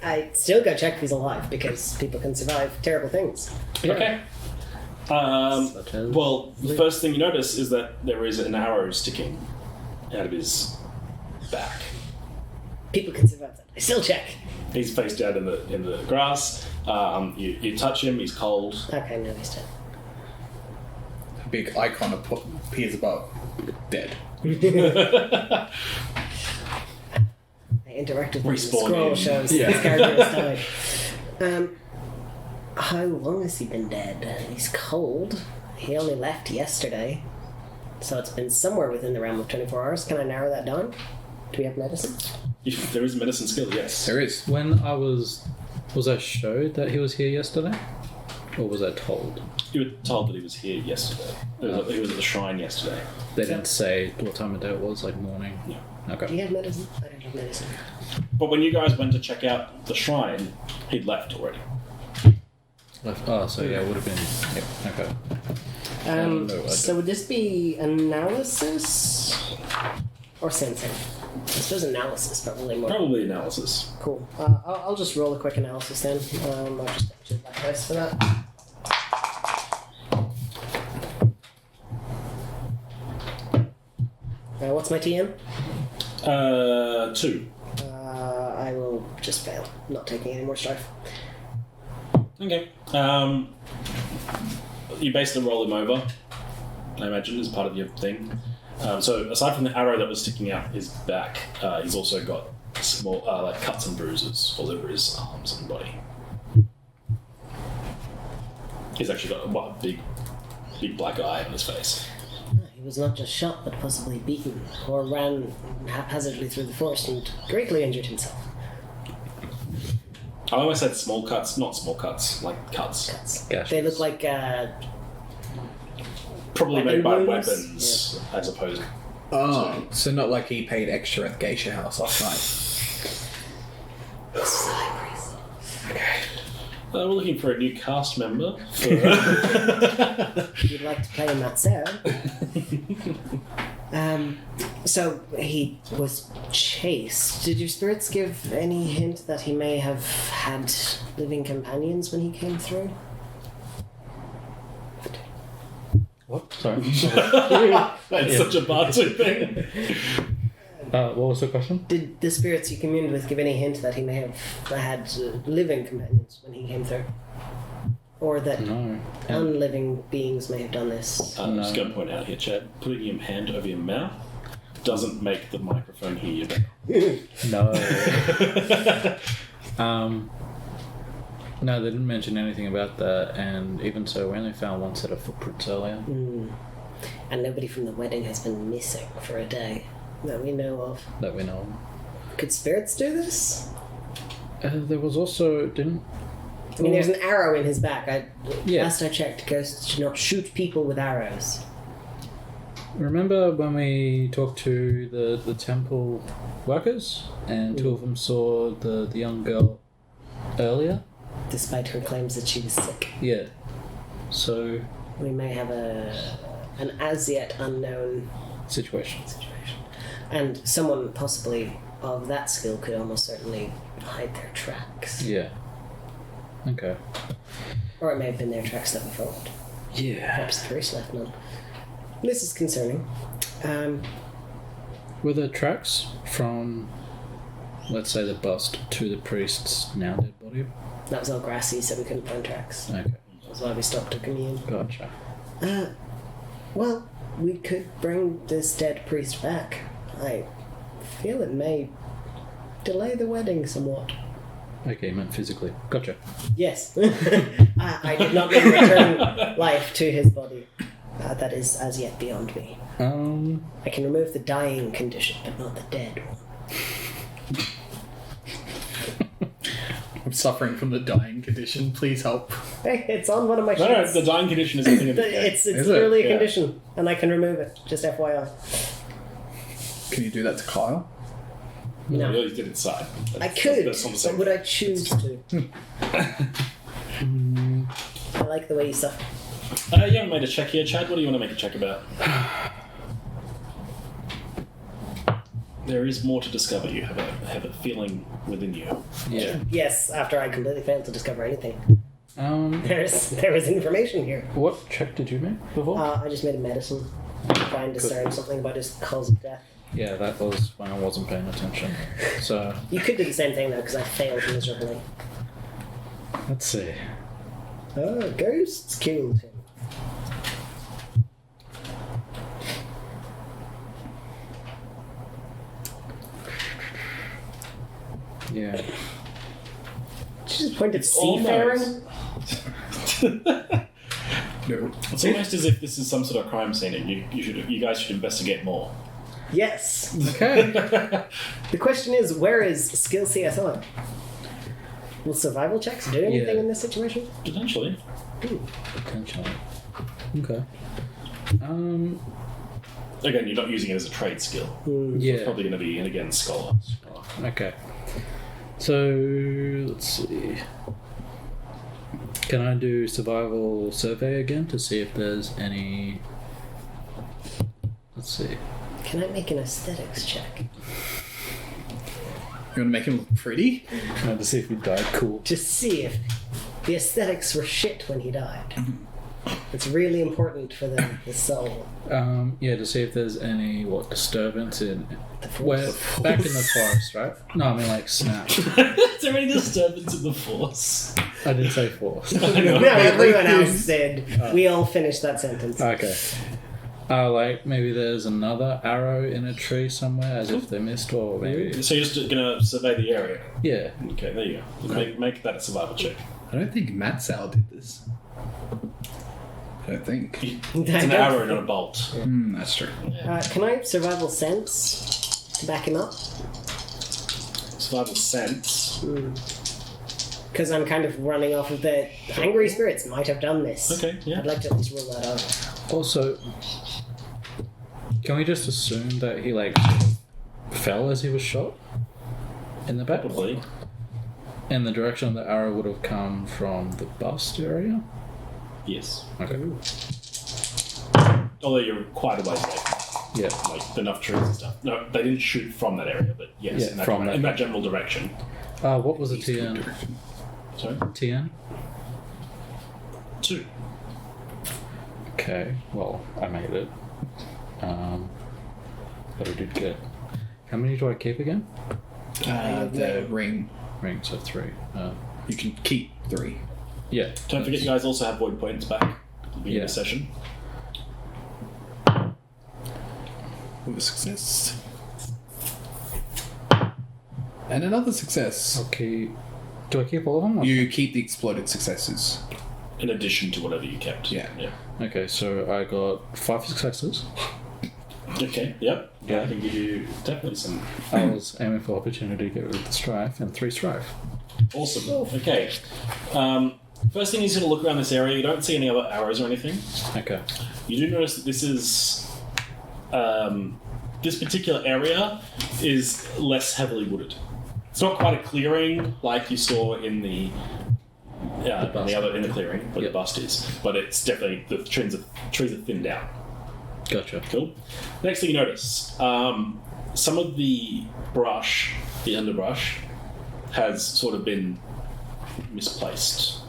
I still go check if he's alive because people can survive terrible things. Okay. Such as- Well, the first thing you notice is that there is an arrow sticking out of his back. People can survive that. I still check. He's face down in the grass. You touch him. He's cold. Okay, no, he's dead. A big icon appears above. Dead. I interacted with him. The Respawn scroll in. shows Yeah. his character has died. How long has he been dead? He's cold. He only left yesterday. So it's been somewhere within the realm of 24 hours. Can I narrow that down? Do we have medicine? There is a medicine skill, yes. There is. When I was I showed that he was here yesterday, or was I told? You were told that he was here yesterday. He was at the shrine yesterday. They didn't say what time of day it was, like morning. No. Do Okay. you have medicine? I don't have medicine. But when you guys went to check out the shrine, he'd left already. Oh, so yeah, it would have been. Yep. Okay. No, I So would this be analysis or sensing? I suppose analysis probably more. Probably analysis. Cool. I'll just roll a quick analysis then. I'll just choose black dice for that. What's my TM? 2. I will just fail. Not taking any more strife. Okay. You basically roll him over, I imagine, as part of your thing. So aside from the arrow that was sticking out his back, he's also got small like cuts and bruises all over his arms and body. He's actually got a big black eye on his face. He was not just shot, but possibly beaten, or ran haphazardly through the forest and greatly injured himself. I almost said small cuts, not small cuts, like cuts. Cuts. Gashes. They look like Probably Weapon made by wounds? weapons, as opposed. Oh, so not like he paid extra at the geisha house last night. We're looking for a new cast member. For, you'd like to play Matseo. So he was chased. Did your spirits give any hint that he may have had living companions when he came through? What? Sorry. That's such a Batu thing. What was the question? Did the spirits you communed with give any hint that he may have had living companions when he came through? Or that No. unliving beings may have done this? I'm just going to point out here, Chad, putting your hand over your mouth doesn't make the microphone hear you better. No. No, they didn't mention anything about that, and even so, we only found one set of footprints earlier. And nobody from the wedding has been missing for a day that we know of. That we know of. Could spirits do this? There was also I mean, there's an arrow in his back. Yeah. Last I checked, ghosts should not shoot people with arrows. Remember when we talked to the temple workers, and two of them saw the young girl earlier? Despite her claims that she was sick. Yeah. So We may have an as yet unknown situation. situation. And someone possibly of that skill could almost certainly hide their tracks. Yeah. Okay. Or it may have been their tracks that we followed. Yeah. Perhaps the priest left none. This is concerning. Were there tracks from, let's say, the bust to the priest's now dead body? That was all grassy, so we couldn't find tracks. Okay. That's why we stopped to commune. Gotcha. Well, we could bring this dead priest back. I feel it may delay the wedding somewhat. Okay, you meant physically. Gotcha. Yes. I did not return life to his body. That is as yet beyond me. I can remove the dying condition, but not the dead one. suffering from the dying condition. Please help. Hey, it's on one of my No, no, sheets. the dying condition is a thing of the game. It's Is it? literally a Yeah. condition, and I can remove it. Just FYI. Can you do that to Kyle? No. You really did inside. I could, That's on the but same. would I choose to? I like the way you suffer. You haven't made a check here, Chad. What do you want to make a check about? There is more to discover. You have a feeling within you. Yeah. Yes, after I completely failed to discover anything. There is information here. What check did you make before? I just made a medicine to try and discern something about his cause of death. Yeah, that was when I wasn't paying attention. So, You could do the same thing though, because I failed miserably. let's see. Oh, ghosts killed him. Yeah. Did you just point at seafaring? No. It's almost as if this is some sort of crime scene, and you guys should investigate more. Yes. Okay. The question is, where is skill CSI? Will survival checks do anything Yeah. in this situation? Potentially. Potentially. Okay. Again, you're not using it as a trade skill. Yeah. It's probably going to be, and again, scholar. Okay. So, let's see. Can I do survival survey again to see if there's any... Let's see. Can I make an aesthetics check? You want to make him look pretty? To see if he died cool. To see if the aesthetics were shit when he died. It's really important for the soul. Yeah, to see if there's any, disturbance in... The Where, force. back in the forest, right? No, I mean snap. Is there any disturbance in the force? I didn't say forest. No, everyone else said. We all finished that sentence. Okay. Maybe there's another arrow in a tree somewhere, as if they missed, or maybe... So you're just going to survey the area? Yeah. Okay, there you go. Make that a survival check. I don't think Matseo did this. I don't think. It's an arrow, not a bolt. That's true. Can I survival sense to back him up? Survival sense. Because I'm kind of running off of the angry spirits might have done this. Okay, yeah. I'd like to at least rule that out. Also, can we just assume that he, sort of fell as he was shot? In the back? Probably. And the direction of the arrow would have come from the bust area? Yes. Okay. Although you're quite a ways away. Yeah. Like enough trees and stuff. No, they didn't shoot from that area, but yes, Yeah, in that general direction. What was the TN? Sorry? TN? 2. Okay, well, I made it. But I did get... How many do I keep again? The ring. Rings of 3. You can keep 3. Yeah. Don't forget you guys also have void points back at the beginning of the session. With a success. And another success. Okay. Do I keep all of them? or- You keep the exploded successes. In addition to whatever you kept. Yeah. Okay, so I got 5 successes. Okay, yep. Yeah. I can give you definitely some. I was aiming for opportunity to get rid of the strife, and 3 strife. Awesome. Okay. First thing you sort of look around this area, you don't see any other arrows or anything. Okay. You do notice that this is. This particular area is less heavily wooded. It's not quite a clearing like you saw in the in the clearing where Yep. the bust is, but it's definitely the trees are thinned out. Gotcha. Cool. Next thing you notice, some of the brush, the underbrush, has sort of been misplaced.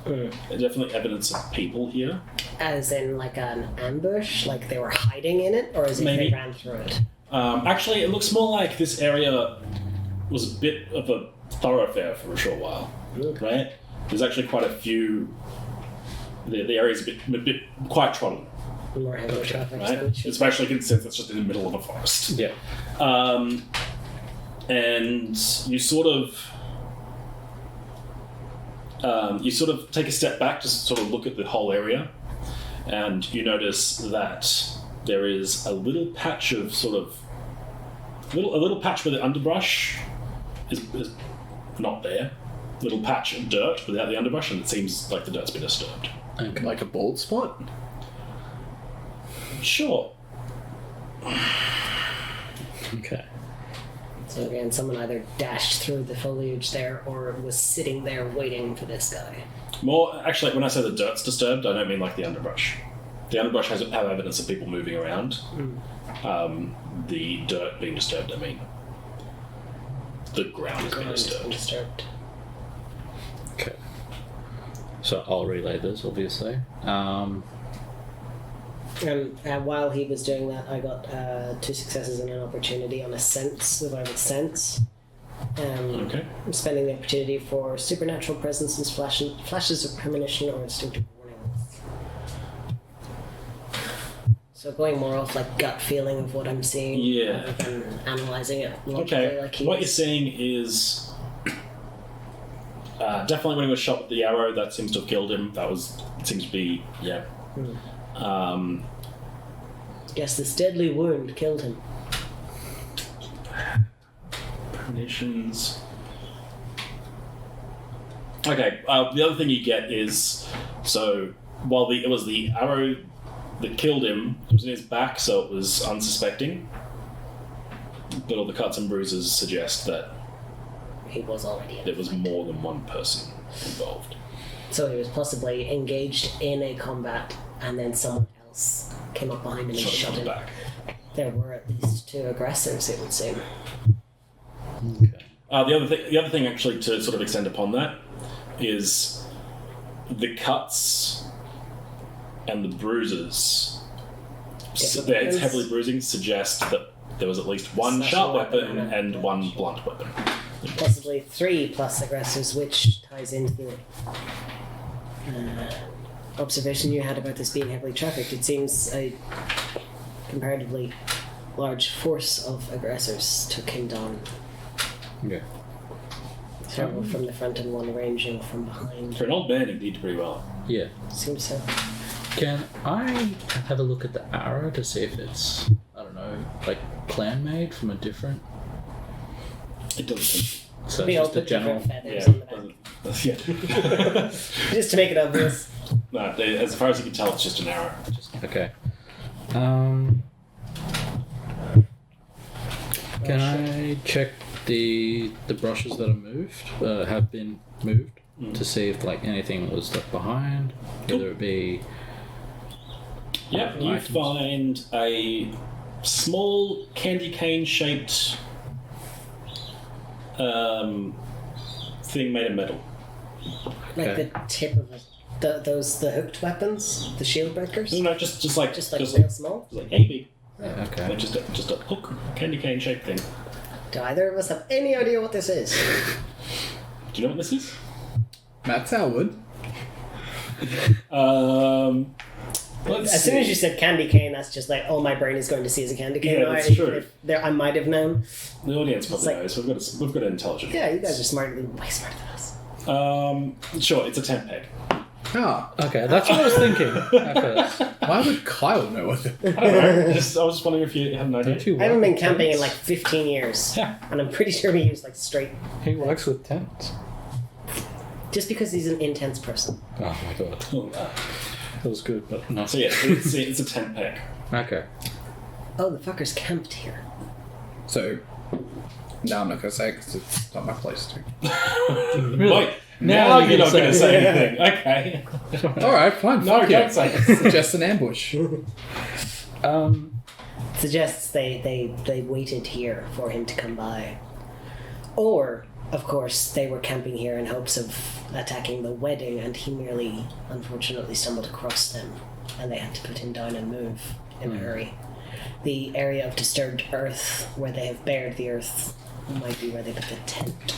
Definitely evidence of people here. As in, like an ambush? Like they were hiding in it? Or as if Maybe. they ran through it? Actually, it looks more like this area was a bit of a thoroughfare for a short while, right? There's actually quite a few. The area's a bit quite trodden, More heavily trafficked right? than it should. Especially since it's just in the middle of a forest. Yeah. And you sort of take a step back to sort of look at the whole area, and you notice that there is a little patch of a little patch where the underbrush is not there. little patch of dirt without the underbrush, and it seems like the dirt's been disturbed. Okay. Like a bald spot? Sure. Okay. So again, someone either dashed through the foliage there or was sitting there waiting for this guy. More, actually, when I say the dirt's disturbed, I don't mean like the underbrush. The underbrush has evidence of people moving around. The dirt being disturbed, I mean. The ground has been disturbed. Okay. So I'll relay this, obviously. And while he was doing that, I got 2 successes and an opportunity on a sense, survival sense. Okay. I'm spending the opportunity for supernatural presence and flashes of premonition or instinctive warnings. So going more off like gut feeling of what I'm seeing, Yeah. rather than analysing it logically Okay. like he What was. you're seeing is definitely when he was shot with the arrow, that seems to have killed him. Seems to be Yes, this deadly wound killed him. Premonitions. Okay. The other thing you get is while it was the arrow that killed him, it was in his back, so it was unsuspecting. But all the cuts and bruises suggest that He was already in. there was more than one person involved. So he was possibly engaged in a combat, and then someone else came up behind him and shot him. Back. There were at least 2 aggressors, it would seem. Okay. The other thing, actually, to sort of extend upon that, is the cuts and the bruises. Different It's weapons? heavily bruising suggest that there was at least one Slashing sharp weapon weapon and one blunt weapon. Possibly 3 plus aggressors, which ties into the observation you had about this being heavily trafficked. It seems a comparatively large force of aggressors took him down. Okay. Several from the front and one ranging from behind. For an old man, he did pretty well. Yeah. Seems so. Can I have a look at the arrow to see if it's, I don't know, like clan made from a different? It doesn't. So We it's all just a put general. different Yeah. feathers on the back. Yeah. Just to make it obvious. No, as far as you can tell, it's just an arrow. Okay. Can I check the brushes that are moved, have been moved, to see if like anything was left behind, whether it be. Yeah, you items. find a small candy cane shaped thing made of metal. Like Okay. the tip of the hooked weapons, the shield breakers. No, just like Real small. like hey, big. Yeah, okay. Like just a hook candy cane shaped thing. Do either of us have any idea what this is? Do you know what this is? Matseo would. Let's As soon as see. you said candy cane, that's just like all my brain is going to see is a candy cane. Yeah, Now, that's if- true. if I might have known. The audience probably like- knows. We've got intelligence. Yeah, you guys are smarter than way smarter than us. Sure, it's a tent peg. Ah, Okay, that's what I was thinking at first. why would Kyle know what the... I don't know. I was just wondering if you had an idea. Don't you I haven't work been with camping in tents? like 15 years. Yeah. And I'm pretty sure we use like straight. He works with tents. Just because he's an intense person. Oh my god. Oh, That was good, but no. So yeah, it's a tent peg. Okay. Oh, the fucker's camped here. So, no, I'm not going to say it because it's not my place to. Wait, Now now you're you're not gonna going to say say anything. Okay. Alright, fine, No, fuck don't it. say it. It's just an ambush. Suggests they waited here for him to come by. Or, of course, they were camping here in hopes of attacking the wedding, and he merely, unfortunately, stumbled across them, and they had to put him down and move in a hurry. The area of disturbed earth, where they have bared the earth, might be where they put the tent.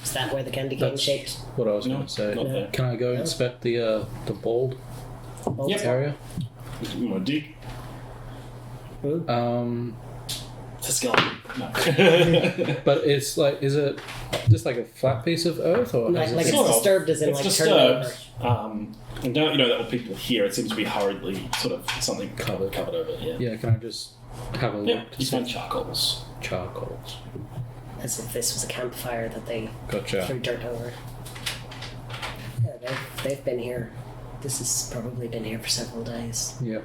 Is that where the candy cane That's shaped what I was No, going to say. not there. Can I go inspect the bald bolt? Yep. area? You want to dig? It's a skeleton. No. But it's like, is it just like a flat piece of earth, or Like, has like it it's Sort of. disturbed as in It's like disturbed. turned over. And don't you know that what people hear? It seems to be hurriedly sort of something covered over. Yeah. Yeah, can I just have a look Yeah. to You see find charcoals. charcoals? as if this was a campfire that they Gotcha. threw dirt over. Yeah, they've been here. This has probably been here for several days. Yep.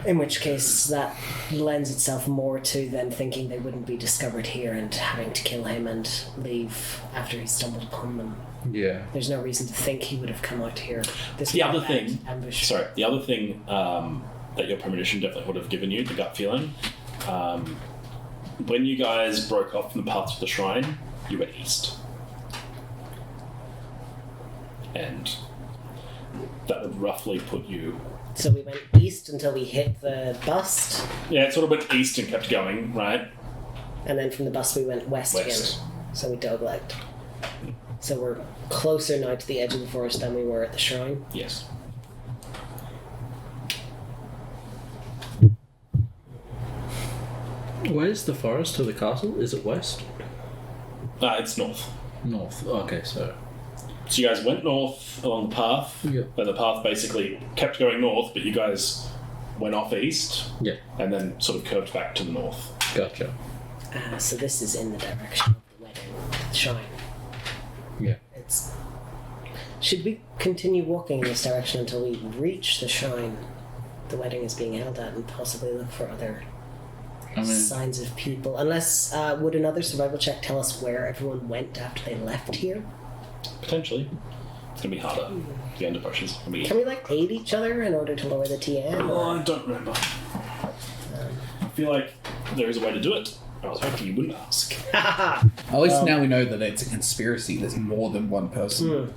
In which case, that lends itself more to them thinking they wouldn't be discovered here and having to kill him and leave after he stumbled upon them. Yeah. There's no reason to think he would have come out here. The other thing, ambush. the other thing that your premonition definitely would have given you, the gut feeling, when you guys broke off from the path to the shrine, you went east. And that would roughly put you... So we went east until we hit the bust, Yeah, it sort of went east and kept going, right? and then from the bust we went west. Again. So we dog-legged. So we're closer now to the edge of the forest than we were at the shrine. Yes. Where's the forest to the castle? Is it west? It's north. North. Okay, so. So you guys went north along the path, Yeah. and the path basically kept going north, but you guys went off east, Yeah. and then sort of curved back to the north. Gotcha. So this is in the direction of the wedding, the shrine. Yeah. It's. Should we continue walking in this direction until we reach the shrine the wedding is being held at, and possibly look for other signs of people? Unless, would another survival check tell us where everyone went after they left here? Potentially. It's going to be harder. The underbrush is going to be... Can we, aid each other in order to lower the TN? Oh, I don't remember. I feel like there is a way to do it. I was hoping you wouldn't ask. At least now we know that it's a conspiracy. There's more than one person.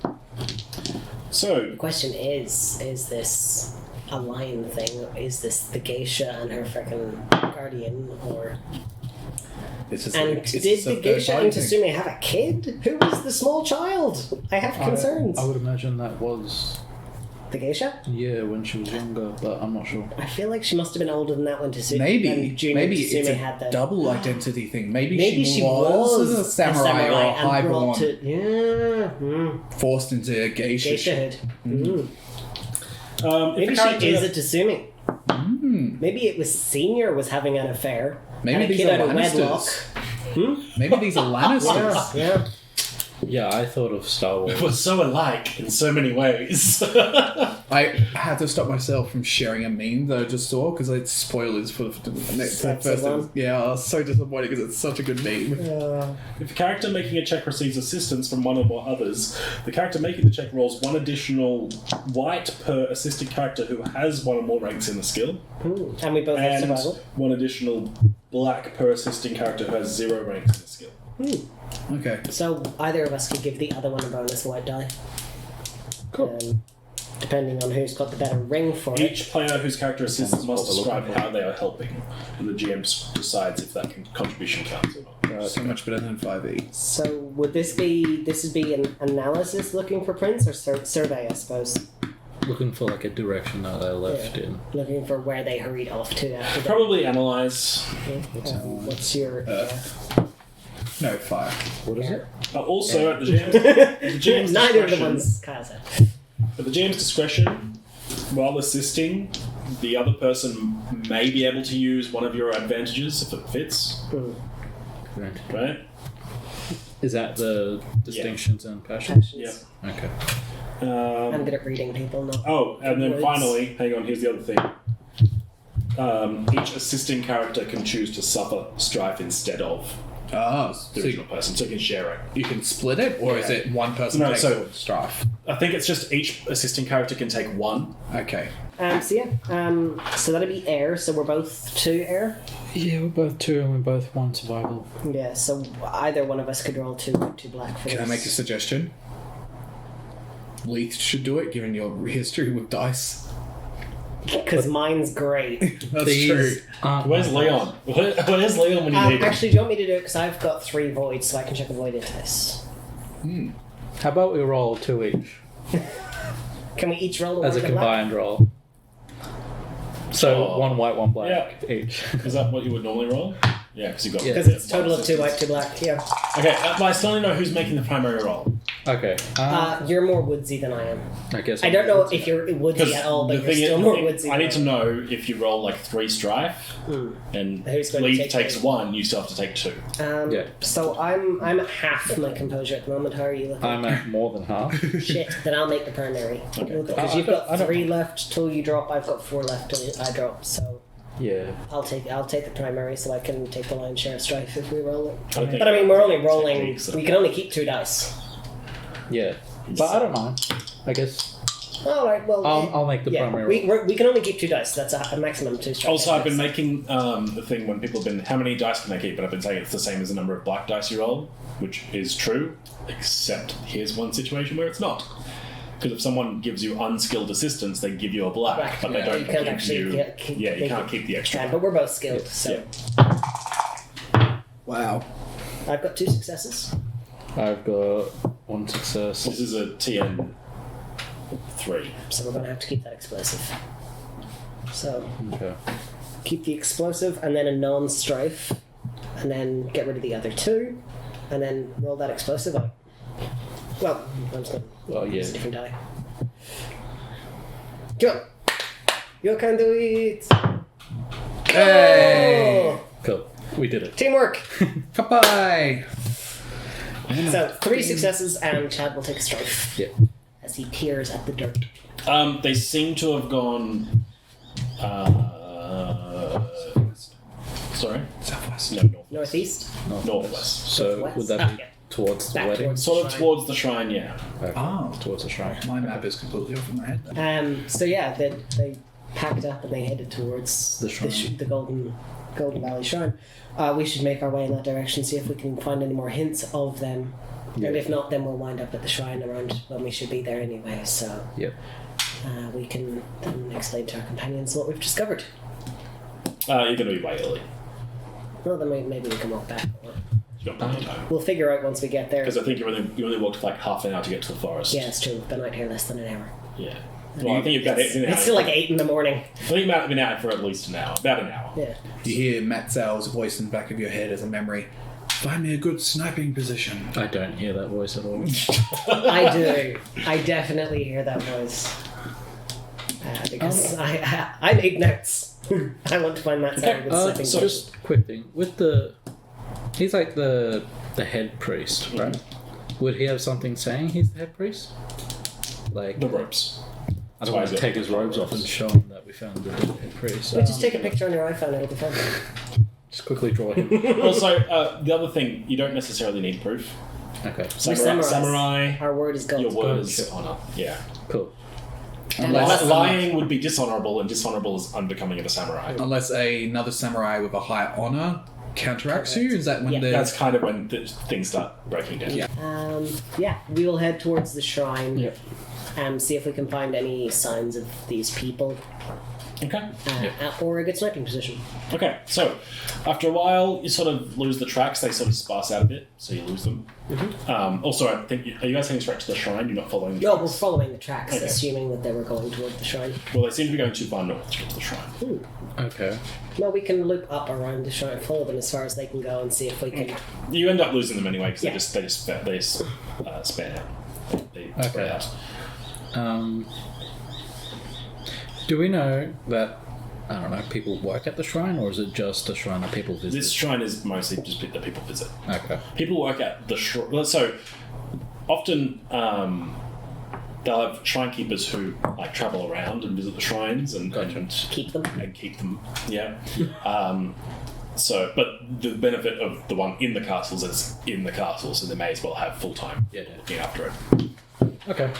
So, The question is this a lion thing? Is this the geisha and her freaking guardian? Or... It's just And it's did just a the geisha third and party thing. Tsume have a kid? Who was the small child? I have concerns. I would imagine that was. The geisha? Yeah, when she was younger, but I'm not sure. I feel like she must have been older than that when Tsume Maybe Tsume it's had a the... double identity thing. Maybe she was a samurai or a and highborn brought to... Yeah. forced into a geisha. Geishahood. if Maybe the she character... is a Tsume. Maybe it was Senior was having an affair. Maybe and a these kid are out of wedlock. Lannisters. Maybe these are Lannisters. Yeah. Yeah, I thought of Star Wars. We're so alike in so many ways. I had to stop myself from sharing a meme that I just saw because it's spoilers for the next That's first. the one? Yeah, I was so disappointed because it's such a good meme. If a character making a check receives assistance from one or more others, the character making the check rolls one additional white per assisted character who has one or more ranks in the skill, And we both have and survival. one additional black per assisting character who has 0 ranks in the skill. Okay. So either of us could give the other one a bonus white die. Cool. Depending on who's got the better ring for it. Each player whose character assists Depends must what we're describe looking how they are helping, and the GM decides if that contribution counts or not. So much better than 5e. So would this would be an analysis looking for prints or survey, I suppose? Looking for like a direction that I left Yeah. in. Looking for where they hurried off to after that. Probably analyze. What's your... No, fire. What is it? Also, at the GM's Neither of the discretion- ones Kyle said. At the GM's discretion, while assisting, the other person may be able to use one of your advantages if it fits, Right. right? Is that the distinctions and passions? Yeah. Okay. I'm good at reading people, not... Oh, and then Words. finally, hang on, here's the other thing. Each assisting character can choose to suffer strife instead of Ah, the so original person, so you can share it. you can split it, or is Yeah. it one person No, takes so- all the strife? I think it's just each assisting character can take one. Okay. So that'd be air, so we're both 2 air? Yeah, we're both 2 and we're both 1 survival. Yeah, so either one of us could roll 2 black for Can I this. make a suggestion? Leith should do it, given your history with dice. Because mine's great. That's These true. aren't Where's my Leon? Where's Leon when you need him? Actually, do you want me to do it? Because I've got 3 voids, so I can check a void into this. dice. How about we roll 2 each Can we each roll as a white and black? combined roll? So Oh. 1 white, 1 black each. Is that what you would normally roll? Yeah, because you've got... Yeah. Because it's total of 2 white, 2 black, yeah. Okay, but I still don't know who's making the primary roll. Okay. You're more woodsy than I am. I guess. I don't know if you're woodsy at all, but you're still more woodsy. I need to than know if you roll like 3 strife, and Who's going to Leith take takes it? 1, you still have to take 2. Yeah. So I'm at half my composure at the moment. How are you looking? I'm at more than half. Shit, then I'll make the primary. Because I you've don't- got I don't- 3 left till you drop. I've got 4 left till I drop. So Yeah. I'll take the primary, so I can take the lion's share of strife if we roll it. I think But I mean, we're only rolling. techniques that- We can only keep 2 dice. Yeah. But I don't mind. I guess All right. Well, I'll make the primary. We can only keep 2 dice. That's a maximum 2 strife. Also, I've been making the thing when people have been, how many dice can they keep? But I've been saying it's the same as the number of black dice you roll, which is true, except here's one situation where it's not. Because if someone gives you unskilled assistance, they give you a black, but they don't you can't give actually you. they you can't keep the extra. But we're both skilled, so Wow. I've got 2 successes. I've got 1 success. This is a TN 3. So we're going to have to keep that explosive. So Okay. keep the explosive and then a non-strife, and then get rid of the other 2, and then roll that explosive out. Well, I'm just going Well, to yeah. use a different die. Come on. You can do it. Hey! Oh! Cool. We did it. Teamwork. Bye. So 3 successes, and Chad will take a strife Yeah. as he peers at the dirt. They seem to have gone. Sorry? Southwest. No, northwest. Northeast. Northwest. So Northwest? would that be Yeah. towards the Back wedding? towards- Sort of Shrine. towards the shrine, yeah. Okay. Oh. Towards the shrine. My map is completely off in my head. So yeah, they packed up and they headed towards The shrine. the Golden Valley Shrine. We should make our way in that direction, see if we can find any more hints of them. Yeah. And if not, then we'll wind up at the shrine around when we should be there anyway. So Yep. we can then explain to our companions what we've discovered. You're going to be way early. Well, then maybe we can walk back. Or You've got plenty of time. we'll figure out once we get there. Because I think you only walked like half an hour to get to the forest. Yeah, it's true. We've been out here less than an hour. Yeah. Well, I think you've been out. It's still like 8 in the morning. I think you've been out for at least an hour. About an hour. Yeah. You hear Matseo's voice in the back of your head as a memory. Find me a good sniping position. I don't hear that voice at all. I do. I definitely hear that voice. Because I made notes. I want to find Matt's Okay, good So sleeping. just quick thing with he's like the head priest, right? Would he have something saying he's the head priest? Like The ropes. I don't why want to he's take got his robes off and show him that we found the head priest. But just take a picture on your iPhone, it'll be fun. Just quickly draw him. Also, the other thing, you don't necessarily need proof. Okay, Samurai, Our word is gold. your word Gold, is sure. honor. Yeah. cool. Unless- Lying would be dishonorable, and dishonorable is unbecoming of a samurai. Unless another samurai with a high honor counteracts you? Is that when Yeah. the... That's kind of when things start breaking down. Yeah. We will head towards the shrine. Yep. See if we can find any signs of these people. Okay. Or a good sniping position. Okay, so after a while, you sort of lose the tracks. They sort of sparse out a bit, so you lose them. Also, I think, are you guys heading straight to the shrine? You're not following the No, tracks? we're following the tracks, Okay. assuming that they were going toward the shrine. Well, they seem to be going too far north to get to the shrine. Okay. No, we can loop up around the shrine, follow them as far as they can go, and see if we can. You end up losing them anyway because Yeah. they just span out. They spread Okay. out. Do we know that I don't know people work at the shrine, or is it just a shrine that people visit? This shrine is mostly just that people visit. Okay. People work at the shrine. So often they'll have shrine keepers who like travel around and visit the shrines and Keep them. and keep them. Yeah. But the benefit of the one in the castles is in the castle, so they may as well have full time looking after it. Okay.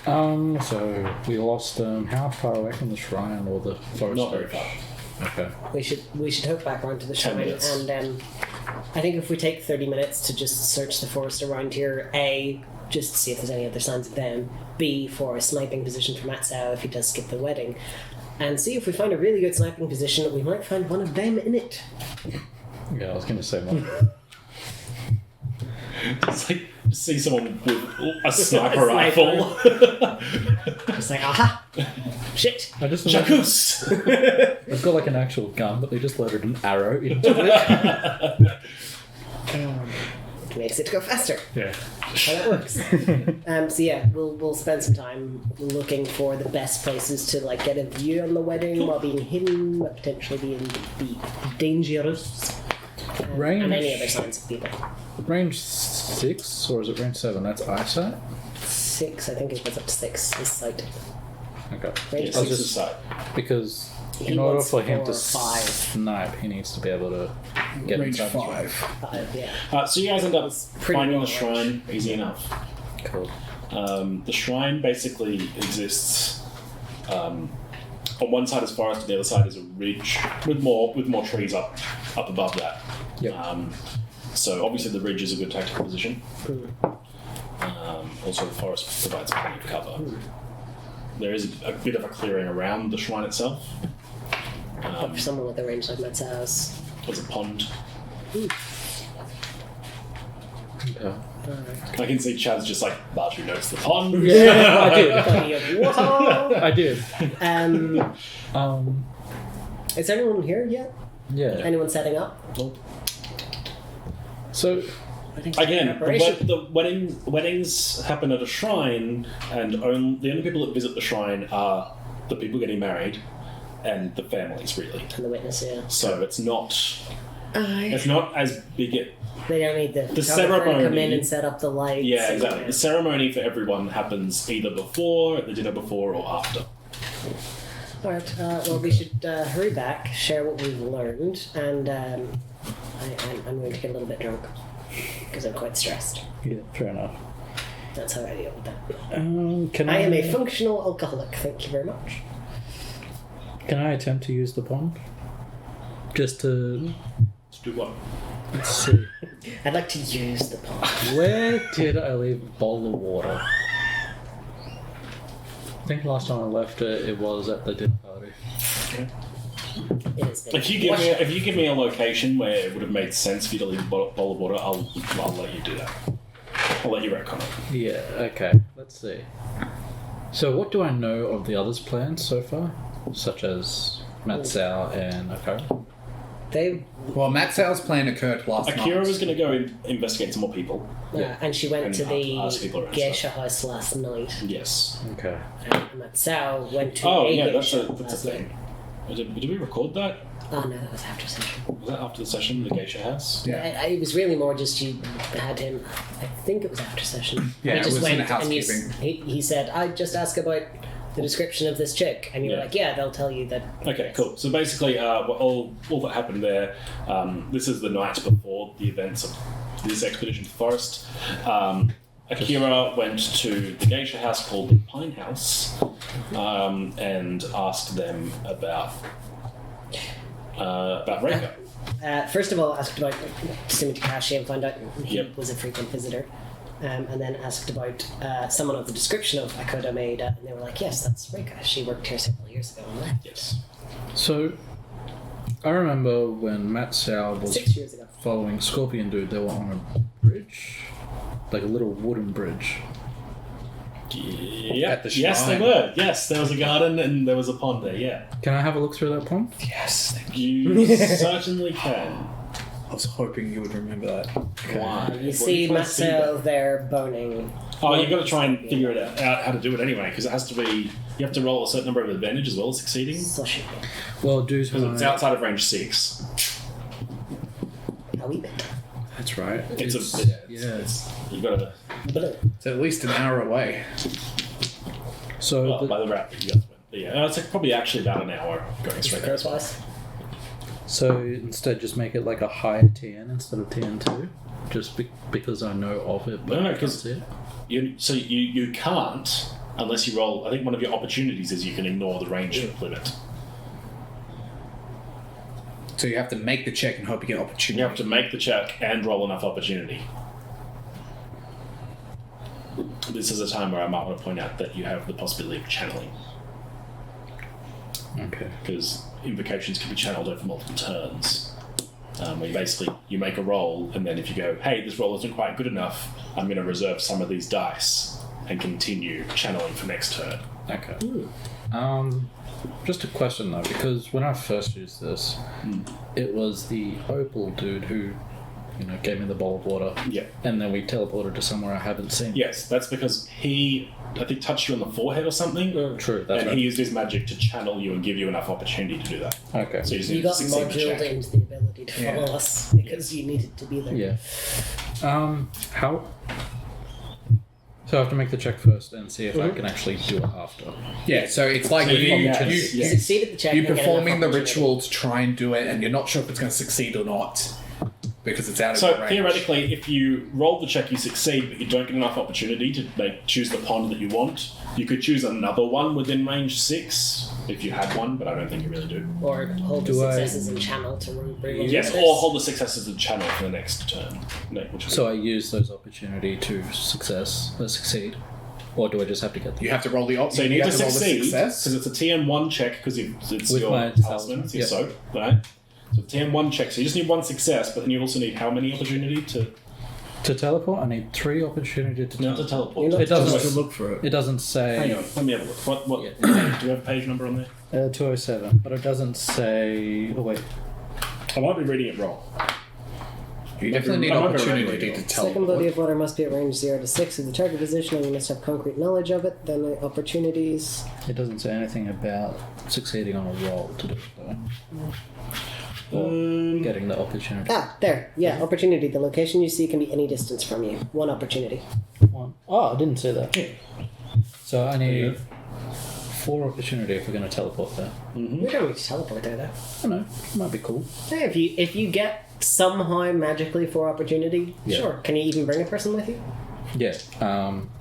So we lost how far away from the shrine or the forest? Not very far. Okay. We should hook back around to the 10 shrine, minutes. and I think if we take 30 minutes to just search the forest around here, A, just to see if there's any other signs of them, B, for a sniping position for Matseo if he does skip the wedding, and see if we find a really good sniping position, we might find one of them in it. Yeah, I was going to say one. It's like just see someone with a sniper rifle. It's like, aha! Shit! I just Jacuz! They've got like an actual gun, but they just loaded an arrow into it. makes it go faster. Yeah. How that works. So yeah, we'll spend some time looking for the best places to like get a view on the wedding while being hidden, but potentially be dangerous. Range. And any other signs of people. Range 6 or is it range 7? That's eyesight. 6, I think it was up to 6. His sight. Okay. Range Yeah, I was 6 is just sight. because He in order wants for him to 4 or 5. snipe, he needs to be able to get Range inside the 5. 5, yeah. So you guys end up pretty finding the well shrine easy enough. Cool. The shrine basically exists on one side is forest, the other side is a ridge with more trees up above that. Yep. So obviously the ridge is a good tactical position. Also the forest provides plenty of cover. There is a bit of a clearing around the shrine itself. But for someone with a range like Matseo's. There's a pond. Okay. I can see Chad's just like, Batu notes the pond. Yeah, I did. Funny of, whoa! I did. Is anyone here yet? Yeah. Anyone setting up? So Again, Preparation. the weddings happen at a shrine, and the only people that visit the shrine are the people getting married and the families, really. And the witness, yeah. So it's not as big. They don't need the photographer to ceremony. come in and set up the lights. Yeah, and- exactly. The ceremony for everyone happens either before, the dinner before, or after. Alright, well, we should hurry back, share what we've learned, and I'm going to get a little bit drunk. Because I'm quite stressed. yeah, fair enough. That's how I deal with that. Can I am a functional alcoholic, thank you very much. Can I attempt to use the pond? Just to Let's do what? let's see. I'd like to use the pond. Where did I leave a bowl of water? I think last time I left it, it was at the dinner party. It has been If you give me a location where it would have made sense for you to leave a bowl of water, I'll let you do that. I'll let you retcon it. Yeah, okay. Let's see. So what do I know of the others' plans so far? Such as Matseo and Akira? Well, Matseo's plan occurred last night. Akira was going to go investigate some more people. and she went And to ask people the around geisha house last night. Yes. Okay. And Matseo went to Oh, a yeah, that's geisha a last thing. night. Did we record that? Oh no, that was after session. Was that after the session, the geisha house? Yeah. It was really more just you had him. I think it was after session. Yeah, he it just was in went the and housekeeping. he said, "I just ask about the description of this chick," and you were Yeah. like, "Yeah, they'll tell you that." Okay, cool. So basically, all that happened there, this is the night before the events of this expedition to the forest. Akira went to the geisha house called the Pine House and asked them about Reiko. First of all, asked about Sumi Takashi and found out he Yep. was a frequent visitor. And then asked about someone of the description of Akoda Maeda, and they were like, "Yes, that's Reika. She worked here several years ago and left." Yes. So, I remember when Matseo was 6 years ago. following Scorpion Dude, they were on a bridge. Like a little wooden bridge. Yeah. At the Yes, they shrine. were. Yes, there was a garden and there was a pond there. Yeah. Can I have a look through that pond? Yes, thank You certainly can. I was hoping you would remember that. Why? You What see do you see Matseo there boning. Oh, you've got to try and figure it out how to do it anyway, because it has to be. You have to roll a certain number of advantage as well as succeeding. Sushi. Well, due to Because it's my... outside of range 6. A wee bit. That's right. It's a yeah. You've got to. Blue. It's at least an hour away. So Well, the- by the route that you guys went. But yeah, it's like probably actually about an hour going straight there. Crosswise. So instead, just make it like a higher TN instead of TN2, just because I know of it. But No, I can't 'cause- see it. You can't unless you roll. I think one of your opportunities is you can ignore the range limit. So you have to make the check and hope you get opportunity. You have to make the check and roll enough opportunity. This is a time where I might want to point out that you have the possibility of channeling, Okay. because invocations can be channeled over multiple turns. Where you make a roll, and then if you go, hey, this roll isn't quite good enough, I'm going to reserve some of these dice and continue channeling for next turn. Okay. Just a question though, because when I first used this, it was the Opal dude who gave me the bowl of water. Yeah. And then we teleported to somewhere I haven't seen. Yes, that's because he, I think, touched you on the forehead or something. True, that's and right. he used his magic to channel you and give you enough opportunity to do that. Okay. So you just You need to got succeed the moduled check. into the ability to follow us because you needed to be there. Yeah. How? So I have to make the check first and see if I can actually do it after. Yeah, so it's like So you, you- you, yeah. You Yeah. succeeded the check. you're and get performing the enough opportunity. ritual to try and do it, and you're not sure if it's going to succeed or not because it's out of So your range. theoretically, if you roll the check, you succeed, but you don't get enough opportunity to choose the pond that you want. You could choose another one within range 6 if you had one, but I don't think you really do. Or hold the Do I- successes in channel to bring on Yes, others. or hold the successes in channel for the next turn. No, which So I use those opportunity to succeed, or do I just have to get them? You have to roll the So you need to succeed because it's a TM1 check because it's With your my talisman, talisman, it's your yep. soap, right? So TM1 check. So you just need one success, but then you also need how many opportunity to To teleport, I need 3 opportunity to not to teleport. teleport? You're not It doesn't. to look for it. It doesn't say. Hang on, let me have a look. What? Yeah. Do you have a page number on there? 207, but it doesn't say. Oh wait. I might be reading it wrong. You definitely need I might be opportunity remembering to it. tell. Second body of water must be at range 0 to 6 of the target position, and you must have concrete knowledge of it. Then the opportunities. It doesn't say anything about succeeding on a roll to do it though. Or getting the opportunity. Ah, there. Yeah, opportunity. The location you see can be any distance from you. One opportunity. One. Oh, I didn't say that. So I need 4 opportunity if we're going to teleport there. We don't need to teleport there, though. I know. Might be cool. Hey, if you get somehow magically 4 opportunity, Yeah. sure. Can you even bring a person with you? Yeah.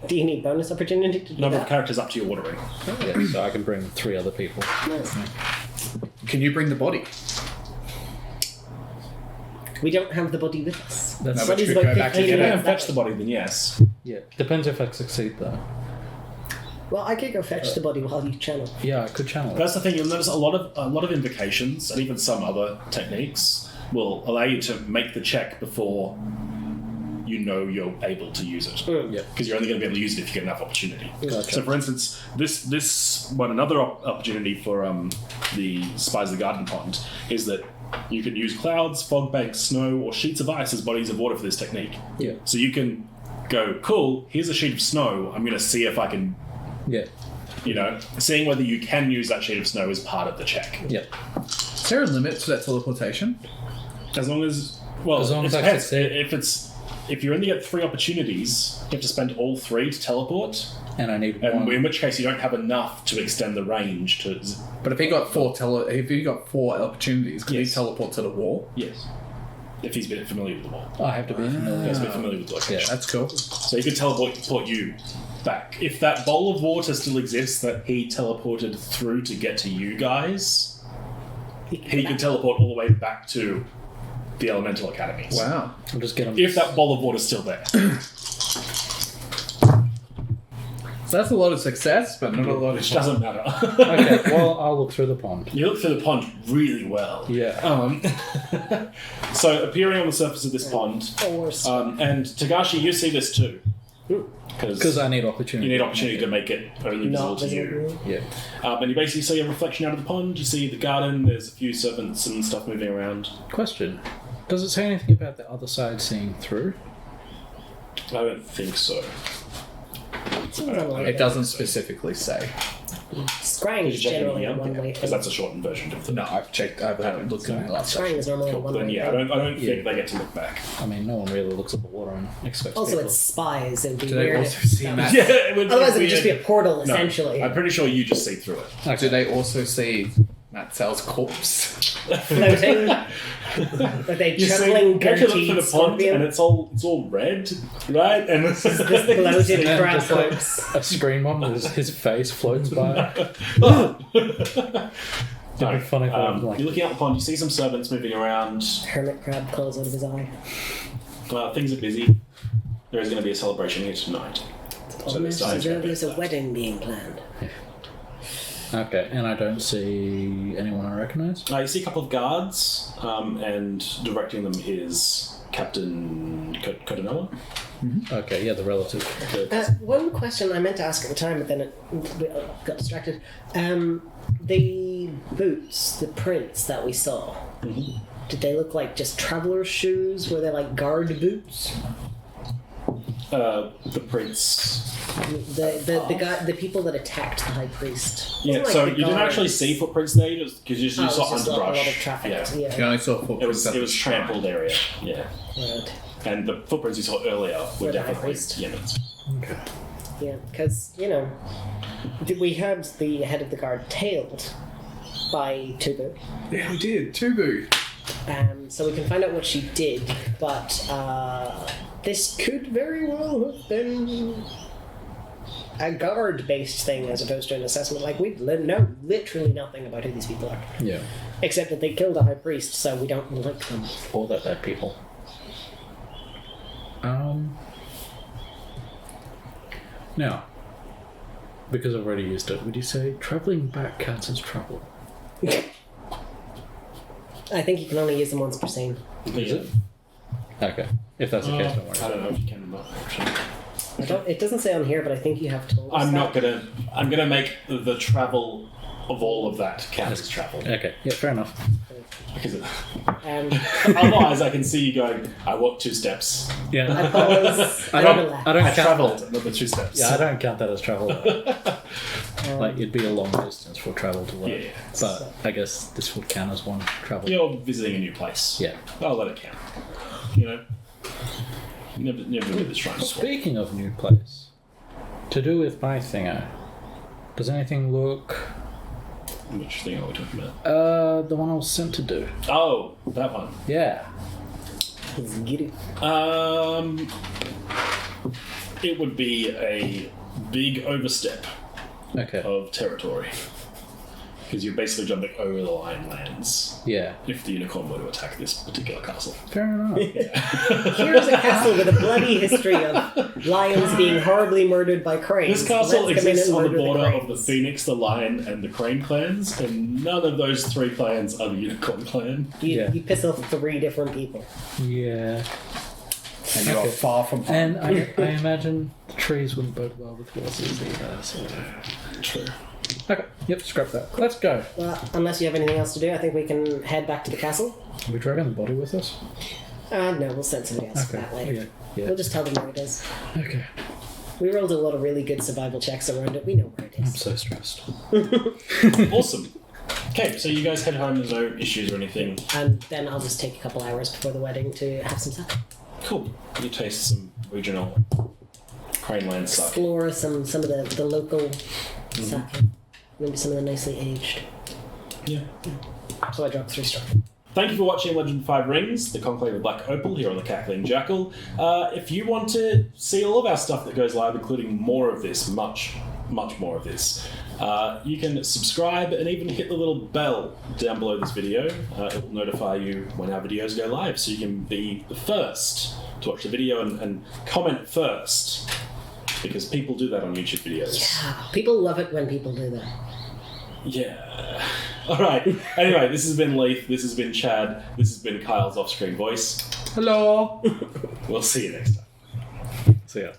Do you need bonus opportunity to do Number of that? characters up to your ordering. Yeah. So I can bring 3 other people. Nice. Can you bring the body? We don't have the body with us. That's No, but Body's you could about go back to 15 If you get don't minutes fetch that the way. body, then yes. yeah. Depends if I succeed though. Well, I could go fetch the body while you channel. Yeah, I could channel it. That's the thing. You'll notice a lot of invocations and even some other techniques will allow you to make the check before you know you're able to use it. Yeah. Because you're only going to be able to use it if you get enough opportunity. Gotcha. So, for instance, this one another opportunity for the Spies of the Garden Pond is that you can use clouds, fog banks, snow, or sheets of ice as bodies of water for this technique. Yeah. So you can go, cool, here's a sheet of snow. I'm going to see if I can, Yeah. seeing whether you can use that sheet of snow is part of the check. Yeah. Is there a limit to that teleportation? As long as, well, As long it as I depends. succeed. If you only get 3 opportunities, you have to spend all 3 to teleport, And I need and one. in which case you don't have enough to extend the range to. But if he got 4 opportunities, can Yes. he teleport to the wall? Yes. If he's been familiar with the wall. I have to be He familiar. has to be familiar with the location. Yeah. That's cool. So he could teleport you back. If that bowl of water still exists that he teleported through to get to you guys, he could teleport all the way back to the Elemental Academies. Wow. I'll just get him. If that bowl of water's still there. So that's a lot of success, but not a lot of Which doesn't matter. Okay, well, I'll look through the pond. You look through the pond really well. Yeah. So appearing on the surface of this pond, Or worse. and Tagashi, you see this too. Because I need opportunity. You need opportunity to make it only visible Not to you. visible. Yeah. And you basically see a reflection out of the pond. You see the garden. There's a few serpents and stuff moving around. Question. Does it say anything about the other side seeing through? I don't think so. Seems unlikely. It doesn't specifically say. Scrying is generally a one-way because thing. that's a shortened version of the. No, I've checked. I haven't looked at my last Scrying is normally a Then one-way yeah, I thing. don't think they get to look back. I mean, no one really looks at the water and expects Also, people. it's spies. It would be Do they weird. also if- see Matt? Yeah, it would Otherwise, it would just be a weird. portal, No, essentially. I'm pretty sure you just see through it. Okay. Do they also see Matseo's corpse? Floating. With a You trembling, actually look through goateed the pond, scorpion. and it's all red, right? And this is This bloated And crab just like corpse. a screen one with his face floats by. It'd be funny if I'm like, you're looking out the pond. You see some servants moving around. Hermit crab crawls out of his eye. Things are busy. There is going to be a celebration here tonight. So Almost this as side's though there's a left. wedding being planned. okay, and I don't see anyone I recognise. You see a couple of guards, and directing them is Captain Codinella. Okay, yeah, the relative. One question I meant to ask at the time, but then it got distracted. The boots, the prints that we saw, Did they look like just traveler's shoes? Were they like guard boots? The prince. The people that attacked the high priest. Yeah, Wasn't so like the you didn't guards. actually see footprints there, because you Oh, it was saw just underbrush. a lot of traffic. Yeah. Yeah, I saw It footprints. was at it the was shrine. trampled area. Yeah, Right. and the footprints you saw earlier were Were the high definitely priest. Yemen's. Okay. Yeah, because, we heard the head of the guard tailed by Tubu. Yeah, we did. Tubu. So we can find out what she did, but this could very well have been a guard-based thing as opposed to an assessment. Like, we know literally nothing about who these people are. Yeah. Except that they killed a high priest, so we don't like them. All that bad people. Now, because I've already used it, would you say travelling back counts as travel? I think you can only use them once per scene. Is it? Okay. If that's the case, don't worry. I don't know if you can or not. Actually, It doesn't say on here, but I think you have told us I'm that. not gonna. I'm gonna make the travel of all of that count as travel. Okay. Yeah, fair enough. Because Um, otherwise, I can see you going. I walked 2 steps. Yeah. I pause. I never don't. laugh. I don't I count travelled that. another 2 steps. Yeah, I don't count that as travel. Like it'd be a long distance for travel to work. Yeah. But I guess this would count as one travel. You're visiting a new place. Yeah. I'll let it count. You know. Never did this shrine before. Speaking of new place, to do with my thingo, does anything look? Which thing are we talking about? The one I was sent to do. Oh, that one. Yeah. Let's get it. It would be a big overstep Okay. of territory. Because you're basically jumping over the lion lands Yeah. if the unicorn were to attack this particular castle. Fair enough. Here's a castle with a bloody history of lions being horribly murdered by cranes. This castle Let's come in exists and on the murder border of the cranes. Phoenix, the Lion, and the Crane clans, and none of those 3 clans are the Unicorn clan. Yeah. You piss off 3 different people. Yeah. And you are far from home. And I imagine the trees wouldn't bode well with horses either. So. True. Okay. Yep. Scrap that. Let's go. Well, unless you have anything else to do, I think we can head back to the castle. Are we dragging the body with us? No, we'll send somebody else for Okay. that later. Yeah. Yeah. We'll just tell them where it is. Okay. We rolled a lot of really good survival checks around it. We know where it I'm is. so stressed. Awesome. Okay, so you guys head home, there's no issues or anything. And then I'll just take a couple hours before the wedding to have some sake. Cool. You taste some regional Craneland sake. Explore some of the local sake. Maybe some of the nicely aged. Yeah. So I dropped 3 stars. Thank you for watching Legend of 5 Rings, the Conclave of Black Opal here on the Cackling Jackal. If you want to see all of our stuff that goes live, including more of this, much more of this, you can subscribe and even hit the little bell down below this video. It will notify you when our videos go live, so you can be the first to watch the video and comment first, because people do that on YouTube videos. People love it when people do that. Yeah. Alright, anyway, this has been Leith, this has been Chad, this has been Kyle's off-screen voice. Hello. We'll see you next time. See ya.